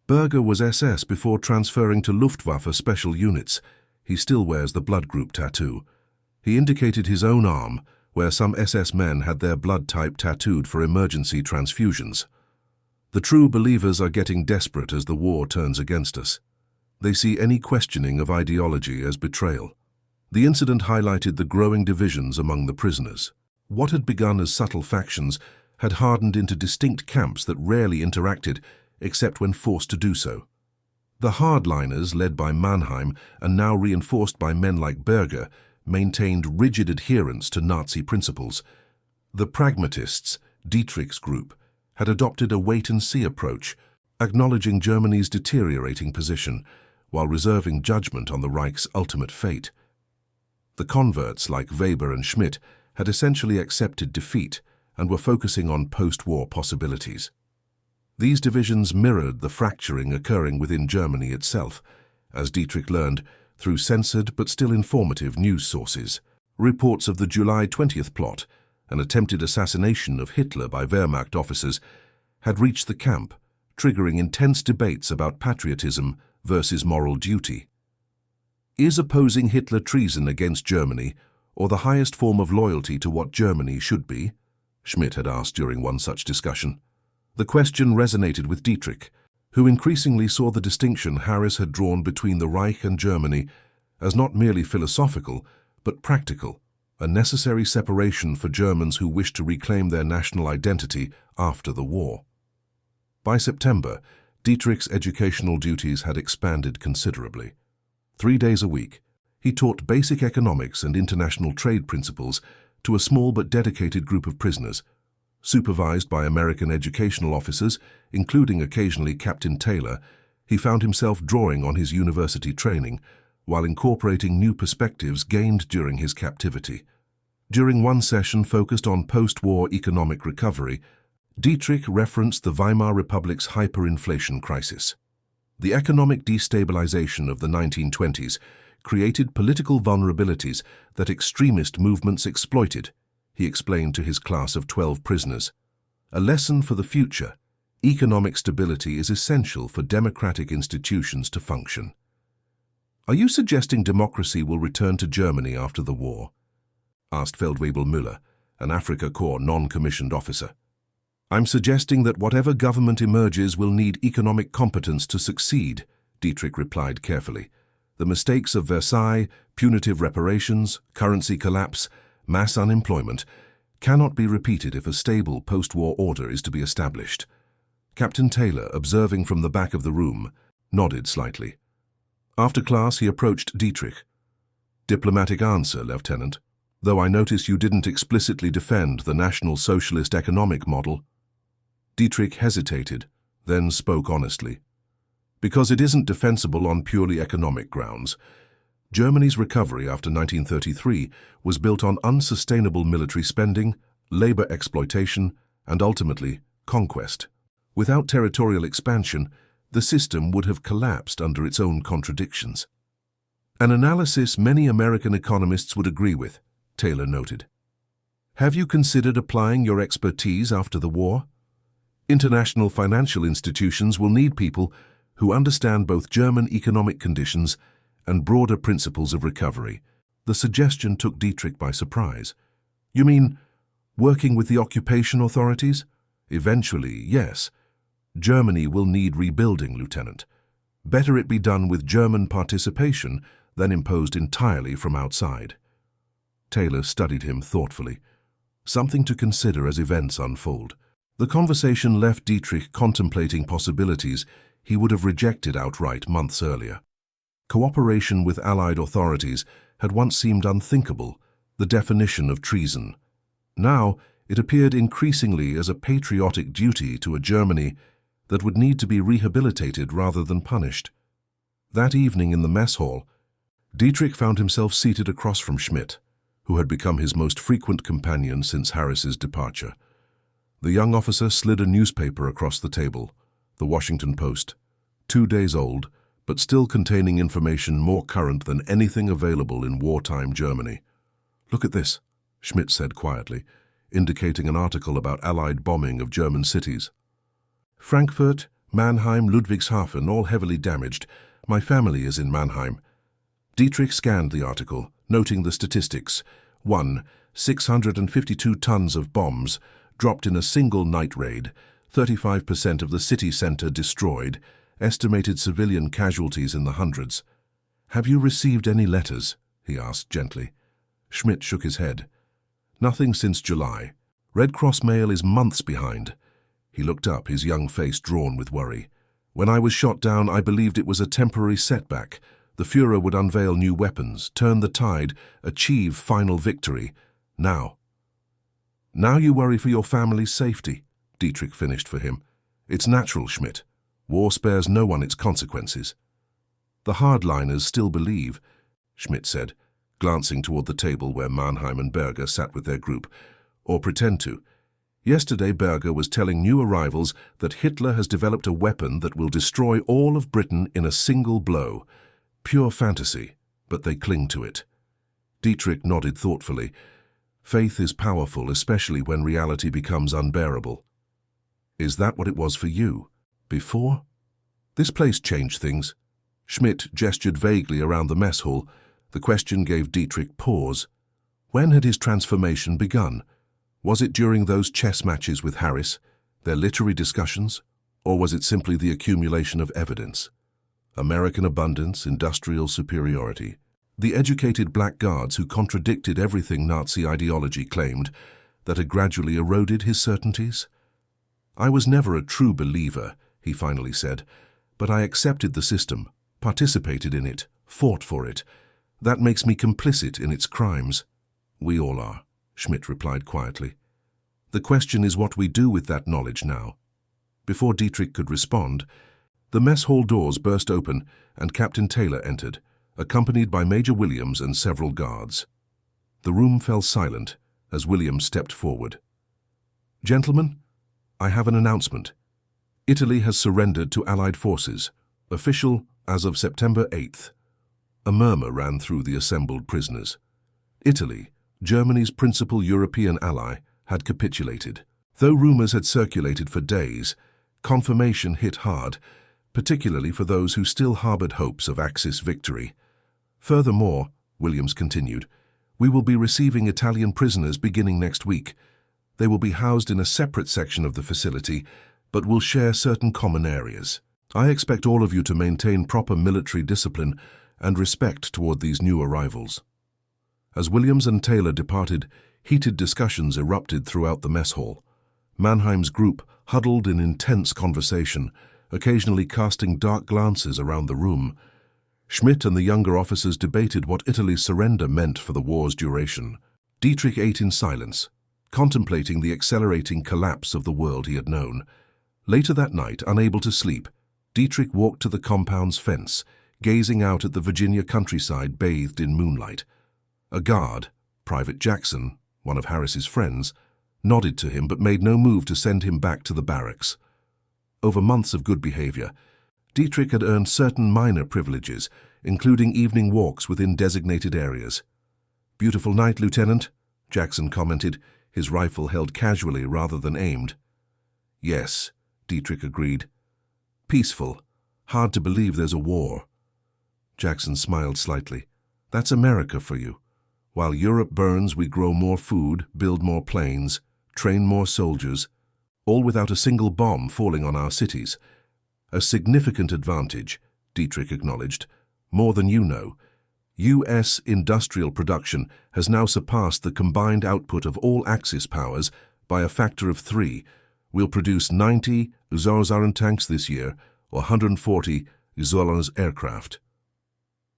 "Berger was SS before transferring to Luftwaffe special units. He still wears the blood group tattoo. He indicated his own arm, where some SS men had their blood type tattooed for emergency transfusions. The true believers are getting desperate as the war turns against us. They see any questioning of ideology as betrayal." The incident highlighted the growing divisions among the prisoners. What had begun as subtle factions had hardened into distinct camps that rarely interacted except when forced to do so. The hardliners, led by Mannheim and now reinforced by men like Berger, maintained rigid adherence to Nazi principles. The pragmatists, Dietrich's group, had adopted a wait-and-see approach, acknowledging Germany's deteriorating position while reserving judgment on the Reich's ultimate fate. The converts, like Weber and Schmidt, had essentially accepted defeat and were focusing on post-war possibilities. These divisions mirrored the fracturing occurring within Germany itself, as Dietrich learned through censored but still informative news sources. Reports of the July 20th plot, an attempted assassination of Hitler by Wehrmacht officers, had reached the camp, triggering intense debates about patriotism versus moral duty. Is opposing Hitler treason against Germany, or the highest form of loyalty to what Germany should be? Schmidt had asked during one such discussion. The question resonated with Dietrich, who increasingly saw the distinction Harris had drawn between the Reich and Germany as not merely philosophical, but practical, a necessary separation for Germans who wished to reclaim their national identity after the war. By September, Dietrich's educational duties had expanded considerably. 3 days a week, he taught basic economics and international trade principles to a small but dedicated group of prisoners, supervised by American educational officers, including occasionally Captain Taylor. He found himself drawing on his university training while incorporating new perspectives gained during his captivity. During one session focused on post-war economic recovery, Dietrich referenced the Weimar Republic's hyperinflation crisis. The economic destabilization of the 1920s created political vulnerabilities that extremist movements exploited, he explained to his class of 12 prisoners. A lesson for the future: economic stability is essential for democratic institutions to function. "Are you suggesting democracy will return to Germany after the war?" asked Feldwebel Müller, an Afrika Korps non-commissioned officer. "I'm suggesting that whatever government emerges will need economic competence to succeed," Dietrich replied carefully. "The mistakes of Versailles, punitive reparations, currency collapse, mass unemployment cannot be repeated if a stable post-war order is to be established." Captain Taylor, observing from the back of the room, nodded slightly. After class, he approached Dietrich. "Diplomatic answer, Lieutenant. Though I notice you didn't explicitly defend the National Socialist economic model." Dietrich hesitated, then spoke honestly. "Because it isn't defensible on purely economic grounds. Germany's recovery after 1933 was built on unsustainable military spending, labor exploitation, and ultimately, conquest. Without territorial expansion, the system would have collapsed under its own contradictions." "An analysis many American economists would agree with," Taylor noted. "Have you considered applying your expertise after the war? International financial institutions will need people who understand both German economic conditions and broader principles of recovery." The suggestion took Dietrich by surprise. "You mean working with the occupation authorities?" "Eventually, yes. Germany will need rebuilding, Lieutenant. Better it be done with German participation than imposed entirely from outside." Taylor studied him thoughtfully. Something to consider as events unfold. The conversation left Dietrich contemplating possibilities he would have rejected outright months earlier. Cooperation with Allied authorities had once seemed unthinkable, the definition of treason, Now, it appeared increasingly as a patriotic duty to a Germany that would need to be rehabilitated rather than punished. That evening in the mess hall, Dietrich found himself seated across from Schmidt, who had become his most frequent companion since Harris's departure. The young officer slid a newspaper across the table, the Washington Post, 2 days old, but still containing information more current than anything available in wartime Germany. "Look at this," Schmidt said quietly, indicating an article about Allied bombing of German cities. "Frankfurt, Mannheim, Ludwigshafen, all heavily damaged. My family is in Mannheim." Dietrich scanned the article, noting the statistics. 1. 652 tons of bombs dropped in a single night raid, 35% of the city center destroyed, estimated civilian casualties in the hundreds. "Have you received any letters?" he asked gently. Schmidt shook his head. "Nothing since July. Red Cross mail is months behind." He looked up, his young face drawn with worry. "When I was shot down, I believed it was a temporary setback. The Führer would unveil new weapons, turn the tide, achieve final victory. Now you worry for your family's safety," Dietrich finished for him. "It's natural, Schmidt. War spares no one its consequences." "The hardliners still believe," Schmidt said, glancing toward the table where Mannheim and Berger sat with their group, "or pretend to. Yesterday Berger was telling new arrivals that Hitler has developed a weapon that will destroy all of Britain in a single blow. Pure fantasy, but they cling to it." Dietrich nodded thoughtfully. "Faith is powerful, especially when reality becomes unbearable." "Is that what it was for you? Before?" "This place changed things." Schmidt gestured vaguely around the mess hall. The question gave Dietrich pause. When had his transformation begun? Was it during those chess matches with Harris, their literary discussions, or was it simply the accumulation of evidence? American abundance, industrial superiority. The educated blackguards who contradicted everything Nazi ideology claimed, that had gradually eroded his certainties? "I was never a true believer," he finally said, "but I accepted the system, participated in it, fought for it. That makes me complicit in its crimes." "We all are," Schmidt replied quietly. "The question is what we do with that knowledge now." Before Dietrich could respond, the mess hall doors burst open and Captain Taylor entered, accompanied by Major Williams and several guards. The room fell silent as Williams stepped forward. "Gentlemen, I have an announcement. Italy has surrendered to Allied forces, official as of September 8th. A murmur ran through the assembled prisoners. Italy, Germany's principal European ally, had capitulated. Though rumors had circulated for days, confirmation hit hard, particularly for those who still harbored hopes of Axis victory. "Furthermore," Williams continued, "we will be receiving Italian prisoners beginning next week. They will be housed in a separate section of the facility, but will share certain common areas. I expect all of you to maintain proper military discipline and respect toward these new arrivals." As Williams and Taylor departed, heated discussions erupted throughout the mess hall. Mannheim's group huddled in intense conversation, occasionally casting dark glances around the room. Schmidt and the younger officers debated what Italy's surrender meant for the war's duration. Dietrich ate in silence, contemplating the accelerating collapse of the world he had known. Later that night, unable to sleep, Dietrich walked to the compound's fence, gazing out at the Virginia countryside bathed in moonlight. A guard, Private Jackson, one of Harris's friends, nodded to him but made no move to send him back to the barracks. Over months of good behavior, Dietrich had earned certain minor privileges, including evening walks within designated areas. "Beautiful night, Lieutenant," Jackson commented, his rifle held casually rather than aimed. "Yes," Dietrich agreed. "Peaceful. Hard to believe there's a war." Jackson smiled slightly. "That's America for you. While Europe burns, we grow more food, build more planes, train more soldiers, all without a single bomb falling on our cities. A significant advantage," Dietrich acknowledged, "more than you know. U.S. industrial production has now surpassed the combined output of all Axis powers by a factor of 3. We'll produce 90 Zusaran tanks this year, or 140 Zusaran aircraft."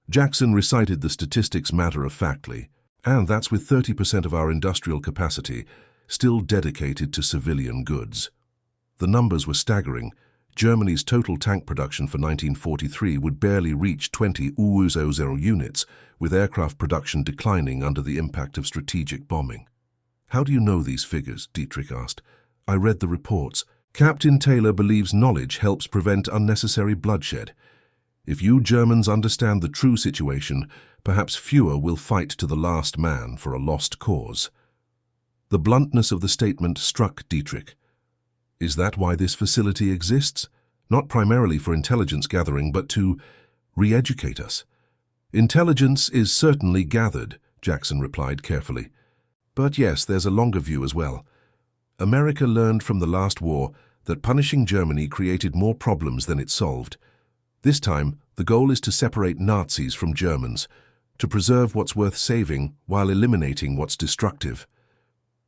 Jackson recited the statistics matter-of-factly. "And that's with 30% of our industrial capacity, still dedicated to civilian goods. The numbers were staggering. Germany's total tank production for 1943 would barely reach 20 POWs units, with aircraft production declining under the impact of strategic bombing. "How do you know these figures?" Dietrich asked. "I read the reports. Captain Taylor believes knowledge helps prevent unnecessary bloodshed. If you Germans understand the true situation, perhaps fewer will fight to the last man for a lost cause." The bluntness of the statement struck Dietrich. Is that why this facility exists? Not primarily for intelligence gathering, but to re-educate us. "Intelligence is certainly gathered," Jackson replied carefully. "But yes, there's a longer view as well. America learned from the last war that punishing Germany created more problems than it solved. This time, the goal is to separate Nazis from Germans, to preserve what's worth saving while eliminating what's destructive."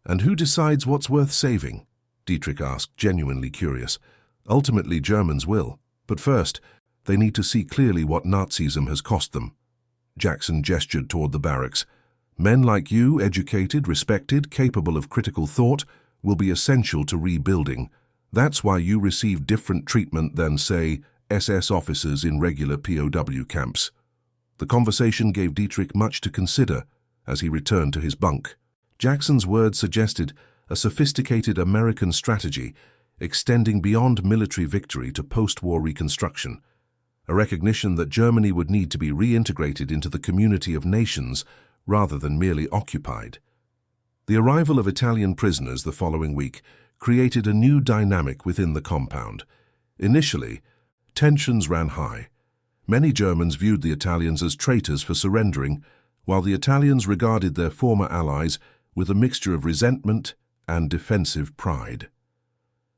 "And who decides what's worth saving?" Dietrich asked, genuinely curious. "Ultimately, Germans will. But first, they need to see clearly what Nazism has cost them." Jackson gestured toward the barracks. "Men like you, educated, respected, capable of critical thought, will be essential to rebuilding. That's why you receive different treatment than, say, SS officers in regular POW camps." The conversation gave Dietrich much to consider as he returned to his bunk. Jackson's words suggested a sophisticated American strategy extending beyond military victory to post-war reconstruction, a recognition that Germany would need to be reintegrated into the community of nations rather than merely occupied. The arrival of Italian prisoners the following week created a new dynamic within the compound. Initially, tensions ran high. Many Germans viewed the Italians as traitors for surrendering, while the Italians regarded their former allies with a mixture of resentment and defensive pride.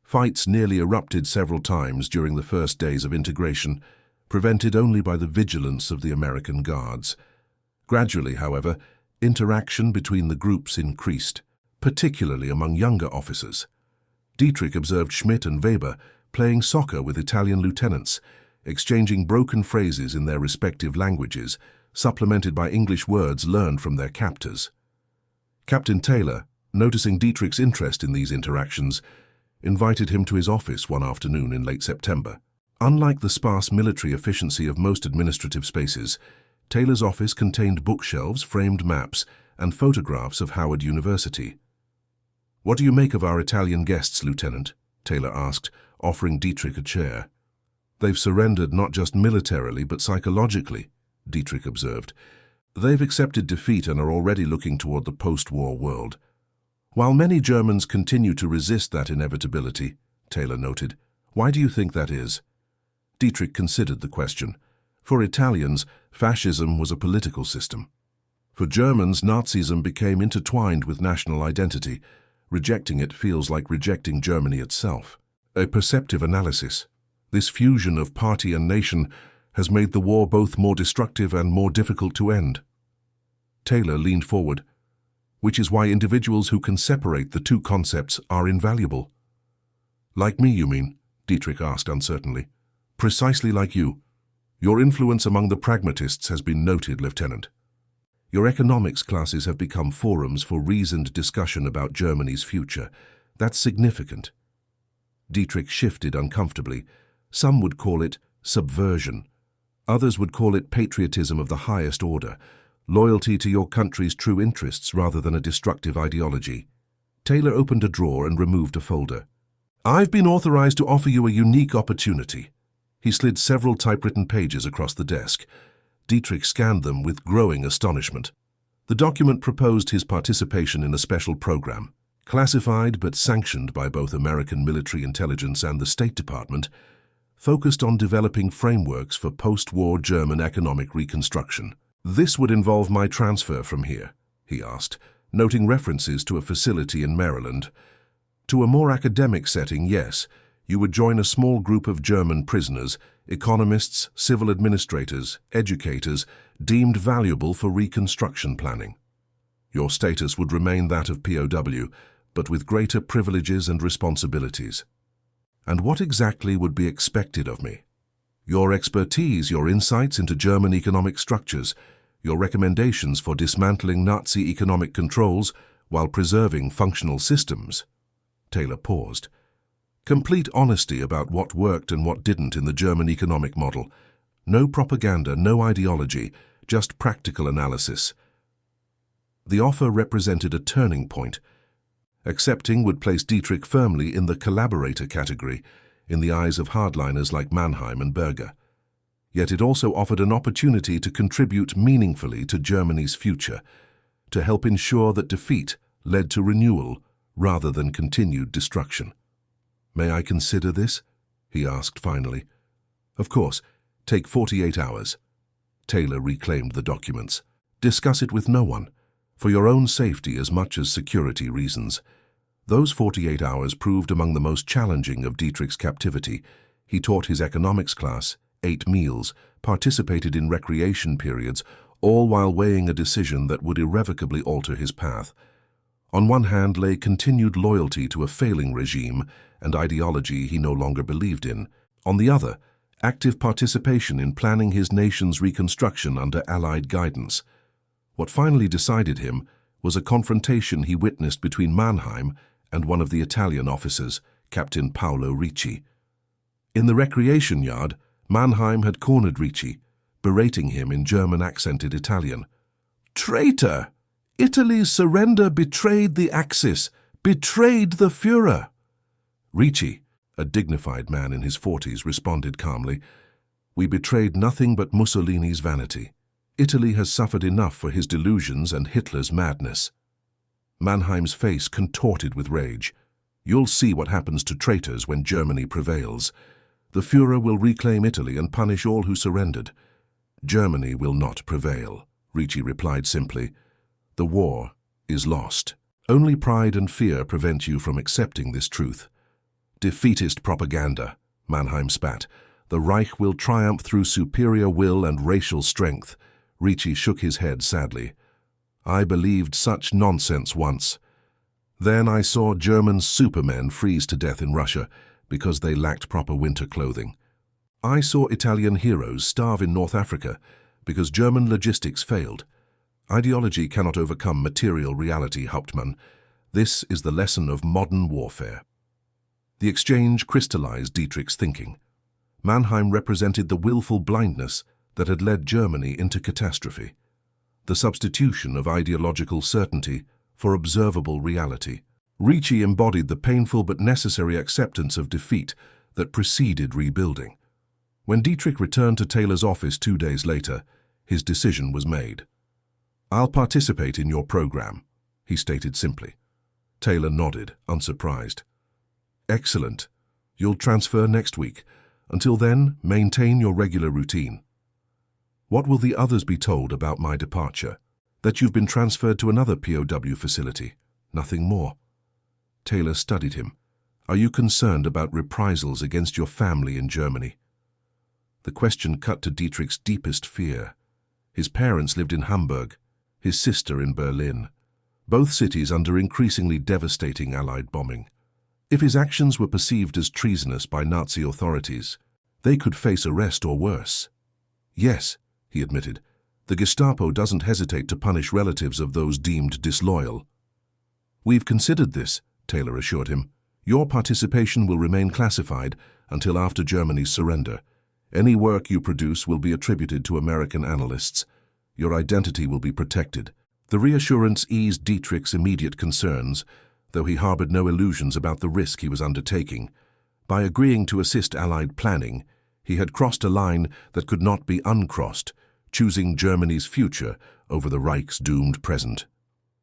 Fights nearly erupted several times during the first days of integration, prevented only by the vigilance of the American guards. Gradually, however, interaction between the groups increased, particularly among younger officers. Dietrich observed Schmidt and Weber playing soccer with Italian lieutenants, exchanging broken phrases in their respective languages, supplemented by English words learned from their captors. Captain Taylor, noticing Dietrich's interest in these interactions, invited him to his office one afternoon in late September. Unlike the sparse military efficiency of most administrative spaces, Taylor's office contained bookshelves, framed maps, and photographs of Howard University. "What do you make of our Italian guests, Lieutenant?" Taylor asked, offering Dietrich a chair. "They've surrendered not just militarily, but psychologically," Dietrich observed. "They've accepted defeat and are already looking toward the post-war world." "While many Germans continue to resist that inevitability," Taylor noted. "Why do you think that is?" Dietrich considered the question. For Italians, fascism was a political system. For Germans, Nazism became intertwined with national identity. Rejecting it feels like rejecting Germany itself. A perceptive analysis. This fusion of party and nation has made the war both more destructive and more difficult to end. Taylor leaned forward. "Which is why individuals who can separate the two concepts are invaluable." "Like me, you mean?" Dietrich asked uncertainly. "Precisely like you. Your influence among the pragmatists has been noted, Lieutenant. Your economics classes have become forums for reasoned discussion about Germany's future. That's significant." Dietrich shifted uncomfortably. Some would call it subversion. Others would call it patriotism of the highest order, loyalty to your country's true interests rather than a destructive ideology. Taylor opened a drawer and removed a folder. "I've been authorized to offer you a unique opportunity." He slid several typewritten pages across the desk. Dietrich scanned them with growing astonishment. The document proposed his participation in a special program. Classified but sanctioned by both American military intelligence and the State Department, focused on developing frameworks for post-war German economic reconstruction. "This would involve my transfer from here," he asked, noting references to a facility in Maryland. "To a more academic setting, yes. You would join a small group of German prisoners, economists, civil administrators, educators, deemed valuable for reconstruction planning. Your status would remain that of POW, but with greater privileges and responsibilities." "And what exactly would be expected of me?" "Your expertise, your insights into German economic structures, your recommendations for dismantling Nazi economic controls while preserving functional systems. Taylor paused. Complete honesty about what worked and what didn't in the German economic model. No propaganda, no ideology, just practical analysis. The offer represented a turning point. Accepting would place Dietrich firmly in the collaborator category in the eyes of hardliners like Mannheim and Berger. Yet it also offered an opportunity to contribute meaningfully to Germany's future, to help ensure that defeat led to renewal rather than continued destruction. "May I consider this?" he asked finally. "Of course. Take 48 hours. Taylor reclaimed the documents. "Discuss it with no one, for your own safety as much as security reasons." Those 48 hours proved among the most challenging of Dietrich's captivity. He taught his economics class, ate meals, participated in recreation periods, all while weighing a decision that would irrevocably alter his path. On one hand lay continued loyalty to a failing regime and ideology he no longer believed in. On the other, active participation in planning his nation's reconstruction under Allied guidance. What finally decided him was a confrontation he witnessed between Mannheim and one of the Italian officers, Captain Paolo Ricci. In the recreation yard, Mannheim had cornered Ricci, berating him in German-accented Italian. "Traitor! Italy's surrender betrayed the Axis, betrayed the Führer." Ricci, a dignified man in his 40s, responded calmly, "We betrayed nothing but Mussolini's vanity. Italy has suffered enough for his delusions and Hitler's madness." Mannheim's face contorted with rage. "You'll see what happens to traitors when Germany prevails. The Führer will reclaim Italy and punish all who surrendered." "Germany will not prevail," Ricci replied simply. "The war is lost. Only pride and fear prevent you from accepting this truth." "Defeatist propaganda," Mannheim spat. "The Reich will triumph through superior will and racial strength." Ricci shook his head sadly. "I believed such nonsense once. Then I saw German supermen freeze to death in Russia because they lacked proper winter clothing. I saw Italian heroes starve in North Africa because German logistics failed. Ideology cannot overcome material reality, Hauptmann. This is the lesson of modern warfare." The exchange crystallized Dietrich's thinking. Mannheim represented the willful blindness that had led Germany into catastrophe, the substitution of ideological certainty for observable reality. Ricci embodied the painful but necessary acceptance of defeat that preceded rebuilding. When Dietrich returned to Taylor's office 2 days later, his decision was made. "I'll participate in your program," he stated simply. Taylor nodded, unsurprised. "Excellent. You'll transfer next week. Until then, maintain your regular routine." "What will the others be told about my departure?" "That you've been transferred to another POW facility. Nothing more." Taylor studied him. "Are you concerned about reprisals against your family in Germany?" The question cut to Dietrich's deepest fear. His parents lived in Hamburg, his sister in Berlin, both cities under increasingly devastating Allied bombing. If his actions were perceived as treasonous by Nazi authorities, they could face arrest or worse. "Yes," he admitted, "the Gestapo doesn't hesitate to punish relatives of those deemed disloyal." "We've considered this," Taylor assured him. "Your participation will remain classified until after Germany's surrender. Any work you produce will be attributed to American analysts. Your identity will be protected." The reassurance eased Dietrich's immediate concerns, though he harbored no illusions about the risk he was undertaking. By agreeing to assist Allied planning, he had crossed a line that could not be uncrossed, choosing Germany's future over the Reich's doomed present.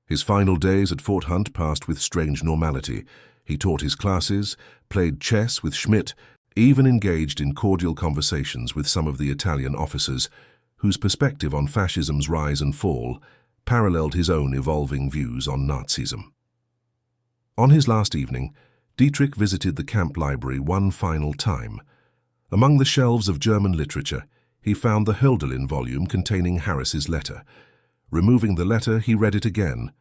His final days at Fort Hunt passed with strange normality. He taught his classes, played chess with Schmidt, even engaged in cordial conversations with some of the Italian officers, whose perspective on fascism's rise and fall paralleled his own evolving views on Nazism. On his last evening, Dietrich visited the camp library one final time. Among the shelves of German literature, he found the Hölderlin volume containing Harris's letter. Removing the letter, he read it again,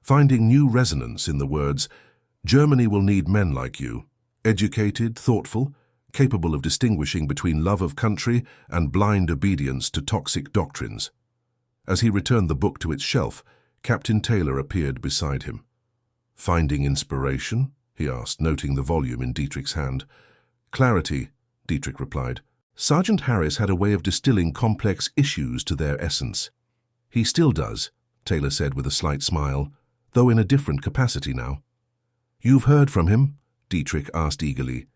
finding new resonance in the words, "Germany will need men like you, educated, thoughtful, capable of distinguishing between love of country and blind obedience to toxic doctrines." As he returned the book to its shelf, Captain Taylor appeared beside him. Finding inspiration? He asked, noting the volume in Dietrich's hand. Clarity, Dietrich replied. Sergeant Harris had a way of distilling complex issues to their essence. He still does, Taylor said with a slight smile, though in a different capacity now. You've heard from him? Dietrich asked eagerly.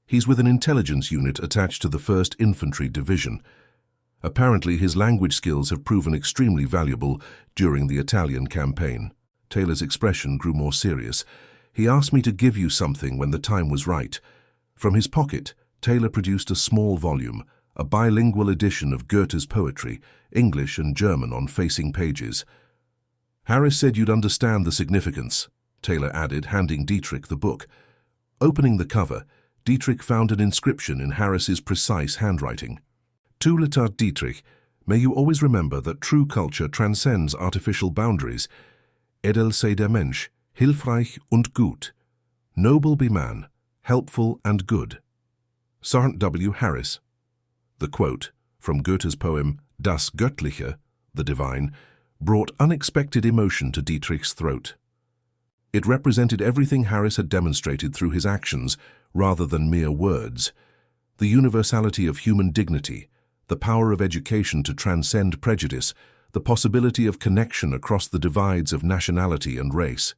He's with an intelligence unit attached to the 1st Infantry Division. Apparently his language skills have proven extremely valuable during the Italian campaign. Taylor's expression grew more serious. He asked me to give you something when the time was right. From his pocket, Taylor produced a small volume, a bilingual edition of Goethe's poetry, English and German on facing pages. Harris said you'd understand the significance, Taylor added, handing Dietrich the book. Opening the cover, Dietrich found an inscription in Harris's precise handwriting. To Lieutenant Dietrich, may you always remember that true culture transcends artificial boundaries. Edel sei der Mensch, hilfreich und gut. Noble be man, helpful and good. Sergeant W. Harris. The quote, from Goethe's poem Das Göttliche, the Divine, brought unexpected emotion to Dietrich's throat. It represented everything Harris had demonstrated through his actions rather than mere words. The universality of human dignity, the power of education to transcend prejudice, the possibility of connection across the divides of nationality and race.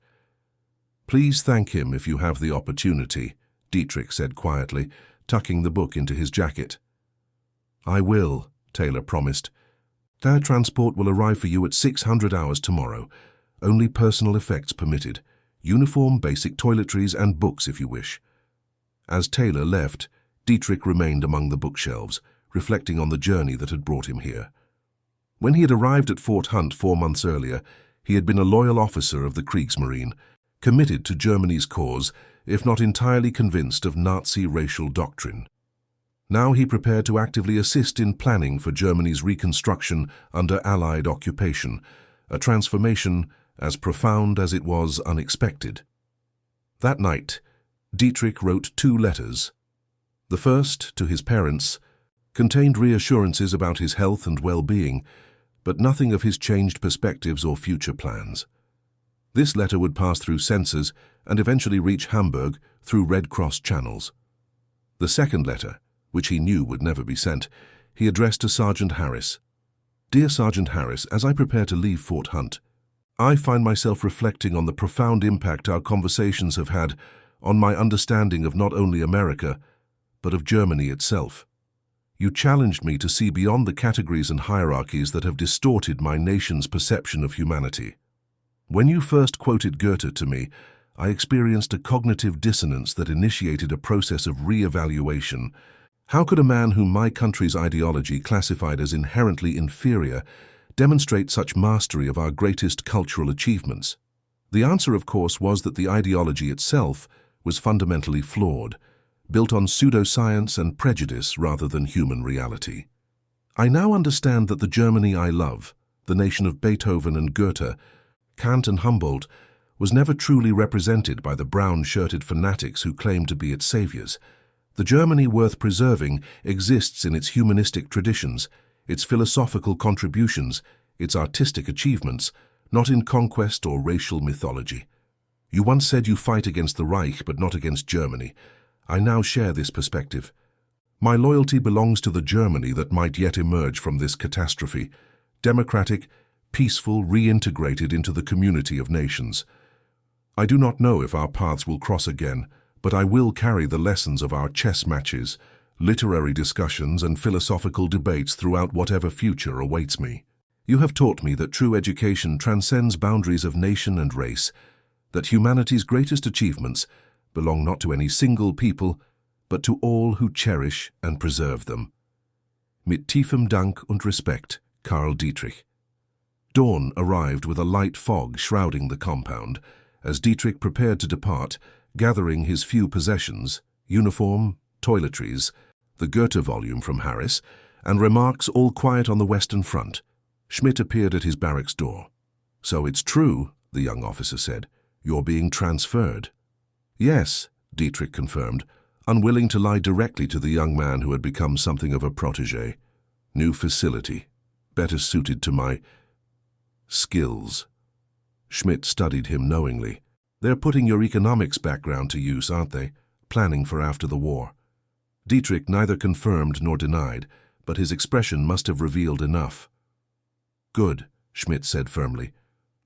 Please thank him if you have the opportunity, Dietrich said quietly, tucking the book into his jacket. I will, Taylor promised. Their transport will arrive for you at 600 hours tomorrow. Only personal effects permitted. Uniform, basic toiletries, and books if you wish. As Taylor left, Dietrich remained among the bookshelves, reflecting on the journey that had brought him here. When he had arrived at Fort Hunt 4 months earlier, he had been a loyal officer of the Kriegsmarine, committed to Germany's cause, if not entirely convinced of Nazi racial doctrine. Now he prepared to actively assist in planning for Germany's reconstruction under Allied occupation, a transformation as profound as it was unexpected. That night, Dietrich wrote 2 letters. The first, to his parents, contained reassurances about his health and well-being, but nothing of his changed perspectives or future plans. This letter would pass through censors and eventually reach Hamburg through Red Cross channels. The second letter, which he knew would never be sent, he addressed to Sergeant Harris. Dear Sergeant Harris, as I prepare to leave Fort Hunt, I find myself reflecting on the profound impact our conversations have had on my understanding of not only America, but of Germany itself. You challenged me to see beyond the categories and hierarchies that have distorted my nation's perception of humanity. When you first quoted Goethe to me, I experienced a cognitive dissonance that initiated a process of re-evaluation. How could a man whom my country's ideology classified as inherently inferior demonstrate such mastery of our greatest cultural achievements? The answer, of course, was that the ideology itself was fundamentally flawed, built on pseudoscience and prejudice rather than human reality. I now understand that the Germany I love, the nation of Beethoven and Goethe, Kant and Humboldt, was never truly represented by the brown-shirted fanatics who claim to be its saviors. The Germany worth preserving exists in its humanistic traditions, its philosophical contributions, its artistic achievements, not in conquest or racial mythology. You once said you fight against the Reich but not against Germany. I now share this perspective. My loyalty belongs to the Germany that might yet emerge from this catastrophe, democratic, peaceful, reintegrated into the community of nations. I do not know if our paths will cross again, but I will carry the lessons of our chess matches, literary discussions, and philosophical debates throughout whatever future awaits me. You have taught me that true education transcends boundaries of nation and race, that humanity's greatest achievements belong not to any single people, but to all who cherish and preserve them. Mit tiefem Dank und Respekt, Karl Dietrich. Dawn arrived with a light fog shrouding the compound, as Dietrich prepared to depart, gathering his few possessions, uniform, toiletries, the Goethe volume from Harris, and remarks all quiet on the Western Front. Schmidt appeared at his barracks door. So it's true, the young officer said. You're being transferred. Yes, Dietrich confirmed, unwilling to lie directly to the young man who had become something of a protégé. New facility, better suited to my skills. Schmidt studied him knowingly. They're putting your economics background to use, aren't they? Planning for after the war. Dietrich neither confirmed nor denied, but his expression must have revealed enough. Good, Schmidt said firmly.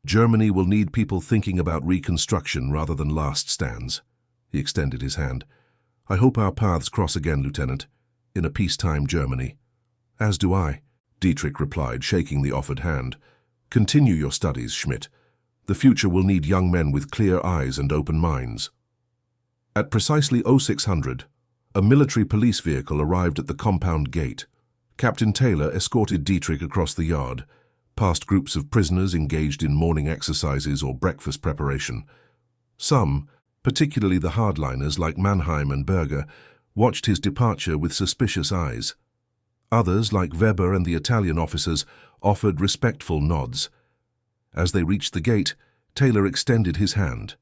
Germany will need people thinking about reconstruction rather than last stands. He extended his hand. I hope our paths cross again, Lieutenant, in a peacetime Germany. As do I, Dietrich replied, shaking the offered hand. Continue your studies, Schmidt. The future will need young men with clear eyes and open minds. At precisely 0600, a military police vehicle arrived at the compound gate. Captain Taylor escorted Dietrich across the yard, past groups of prisoners engaged in morning exercises or breakfast preparation. Some, particularly the hardliners like Mannheim and Berger, watched his departure with suspicious eyes. Others, like Weber and the Italian officers, offered respectful nods. As they reached the gate, Taylor extended his hand.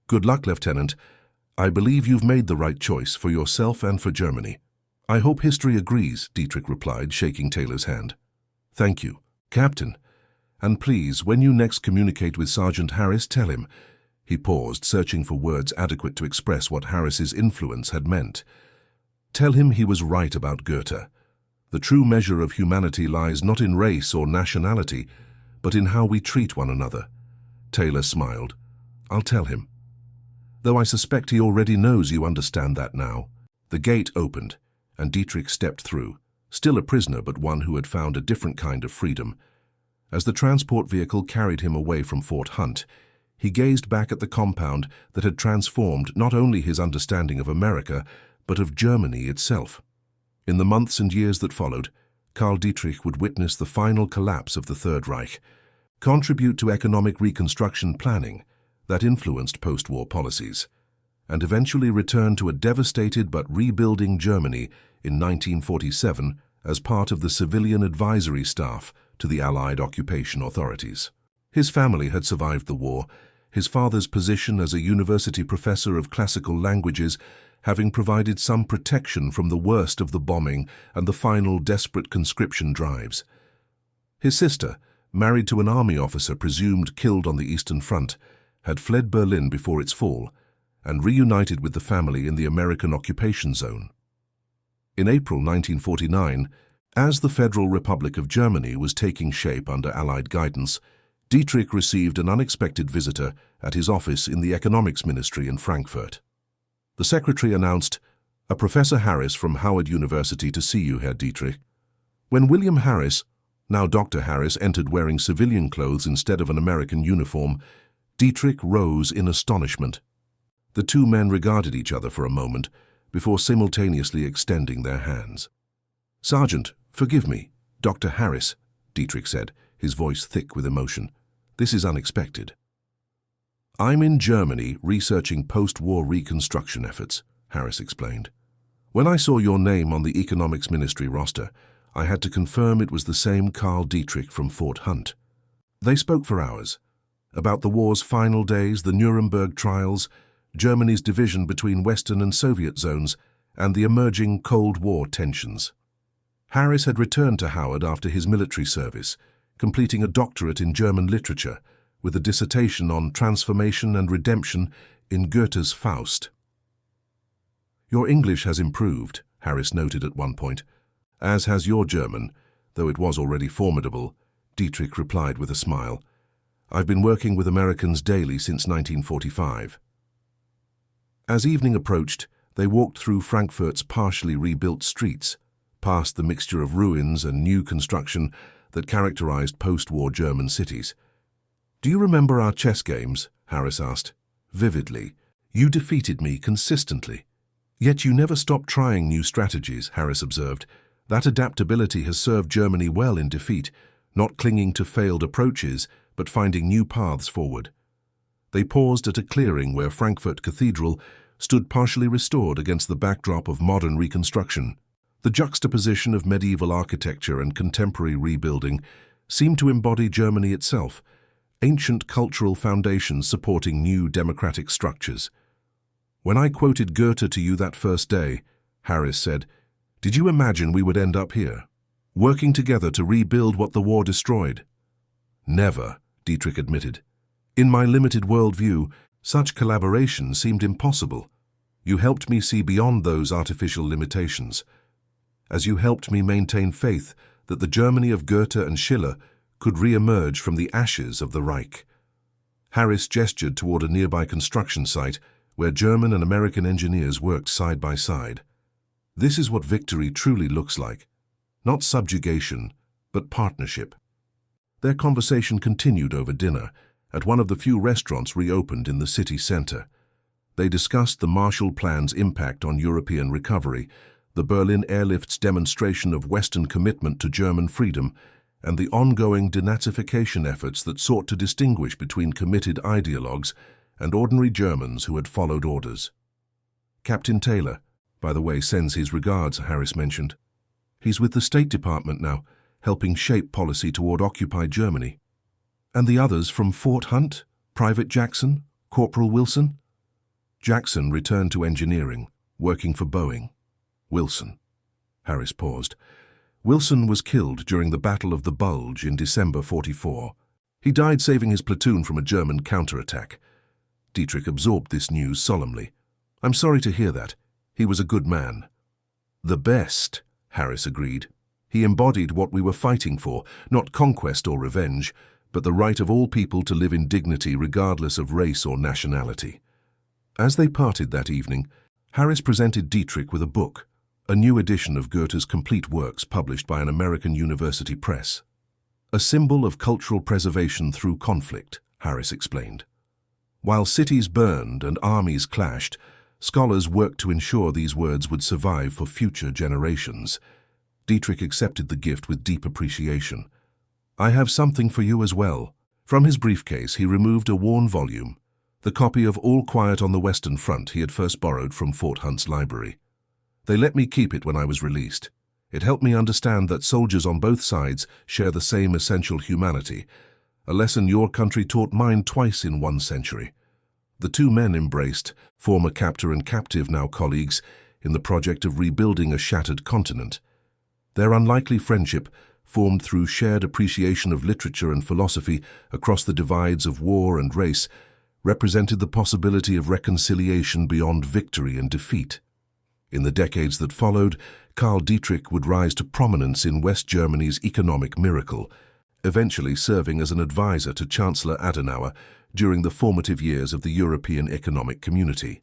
Good luck, Lieutenant. I believe you've made the right choice for yourself and for Germany. I hope history agrees, Dietrich replied, shaking Taylor's hand. Thank you, Captain. And please, when you next communicate with Sergeant Harris, tell him. He paused, searching for words adequate to express what Harris's influence had meant. Tell him he was right about Goethe. The true measure of humanity lies not in race or nationality, but in how we treat one another. Taylor smiled. I'll tell him. Though I suspect he already knows you understand that now. The gate opened, and Dietrich stepped through, still a prisoner but one who had found a different kind of freedom. As the transport vehicle carried him away from Fort Hunt, he gazed back at the compound that had transformed not only his understanding of America, but of Germany itself. In the months and years that followed, Karl Dietrich would witness the final collapse of the Third Reich, contribute to economic reconstruction planning that influenced post-war policies, and eventually return to a devastated but rebuilding Germany in 1947 as part of the civilian advisory staff to the Allied occupation authorities. His family had survived the war, his father's position as a university professor of classical languages having provided some protection from the worst of the bombing and the final desperate conscription drives. His sister, married to an army officer presumed killed on the Eastern Front, had fled Berlin before its fall and reunited with the family in the American occupation zone. In April 1949, as the Federal Republic of Germany was taking shape under Allied guidance, Dietrich received an unexpected visitor at his office in the Economics Ministry in Frankfurt. The secretary announced, "A Professor Harris from Howard University to see you, Herr Dietrich." When William Harris, now Dr. Harris, entered wearing civilian clothes instead of an American uniform, Dietrich rose in astonishment. The two men regarded each other for a moment before simultaneously extending their hands. "Sergeant, forgive me, Dr. Harris," Dietrich said, his voice thick with emotion. "This is unexpected." "I'm in Germany researching post-war reconstruction efforts," Harris explained. "When I saw your name on the Economics Ministry roster, I had to confirm it was the same Karl Dietrich from Fort Hunt." They spoke for hours, about the war's final days, the Nuremberg trials, Germany's division between Western and Soviet zones, and the emerging Cold War tensions. Harris had returned to Howard after his military service, completing a doctorate in German literature, with a dissertation on transformation and redemption in Goethe's Faust. "Your English has improved," Harris noted at one point, "as has your German, though it was already formidable," Dietrich replied with a smile. "I've been working with Americans daily since 1945. As evening approached, they walked through Frankfurt's partially rebuilt streets, past the mixture of ruins and new construction that characterized post-war German cities. "Do you remember our chess games?" Harris asked. "Vividly. You defeated me consistently. Yet you never stopped trying new strategies," Harris observed. "That adaptability has served Germany well in defeat, not clinging to failed approaches, but finding new paths forward." They paused at a clearing where Frankfurt Cathedral stood partially restored against the backdrop of modern reconstruction. The juxtaposition of medieval architecture and contemporary rebuilding seemed to embody Germany itself, ancient cultural foundations supporting new democratic structures. "When I quoted Goethe to you that first day," Harris said, "did you imagine we would end up here, working together to rebuild what the war destroyed?" "Never," Dietrich admitted. "In my limited worldview, Such collaboration seemed impossible. You helped me see beyond those artificial limitations, as you helped me maintain faith that the Germany of Goethe and Schiller could re-emerge from the ashes of the Reich. Harris gestured toward a nearby construction site where German and American engineers worked side by side. This is what victory truly looks like. Not subjugation, but partnership. Their conversation continued over dinner at one of the few restaurants reopened in the city center. They discussed the Marshall Plan's impact on European recovery, the Berlin airlift's demonstration of Western commitment to German freedom, and the ongoing denazification efforts that sought to distinguish between committed ideologues and ordinary Germans who had followed orders. Captain Taylor, by the way, sends his regards, Harris mentioned. He's with the State Department now, helping shape policy toward occupied Germany. And the others from Fort Hunt, Private Jackson, Corporal Wilson? Jackson returned to engineering, working for Boeing. Wilson. Harris paused. Wilson was killed during the Battle of the Bulge in December 44. He died saving his platoon from a German counterattack. Dietrich absorbed this news solemnly. I'm sorry to hear that. He was a good man. The best, Harris agreed. He embodied what we were fighting for, not conquest or revenge, but the right of all people to live in dignity regardless of race or nationality. As they parted that evening, Harris presented Dietrich with a book, a new edition of Goethe's complete works published by an American university press. A symbol of cultural preservation through conflict, Harris explained. While cities burned and armies clashed, scholars worked to ensure these words would survive for future generations. Dietrich accepted the gift with deep appreciation. I have something for you as well. From his briefcase, he removed a worn volume, the copy of All Quiet on the Western Front he had first borrowed from Fort Hunt's library. They let me keep it when I was released. It helped me understand that soldiers on both sides share the same essential humanity, a lesson your country taught mine twice in 1 century. The two men embraced, former captor and captive now colleagues, in the project of rebuilding a shattered continent. Their unlikely friendship, formed through shared appreciation of literature and philosophy across the divides of war and race, represented the possibility of reconciliation beyond victory and defeat. In the decades that followed, Karl Dietrich would rise to prominence in West Germany's economic miracle, eventually serving as an advisor to Chancellor Adenauer during the formative years of the European Economic Community.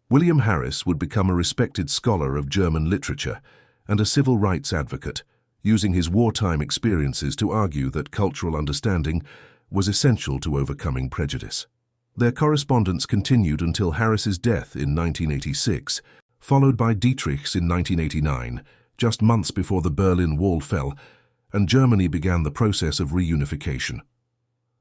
William Harris would become a respected scholar of German literature and a civil rights advocate, using his wartime experiences to argue that cultural understanding was essential to overcoming prejudice. Their correspondence continued until Harris's death in 1986, followed by Dietrich's in 1989, just months before the Berlin Wall fell, and Germany began the process of reunification.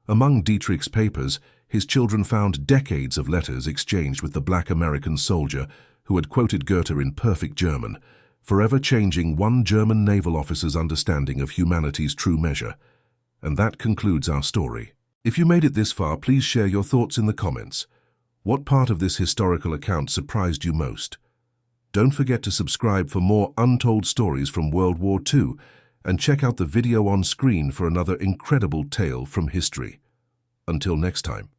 Among Dietrich's papers, his children found decades of letters exchanged with the black American soldier who had quoted Goethe in perfect German, forever changing one German naval officer's understanding of humanity's true measure. And that concludes our story. If you made it this far, please share your thoughts in the comments. What part of this historical account surprised you most? Don't forget to subscribe for more untold stories from World War II and check out the video on screen for another incredible tale from history. Until next time.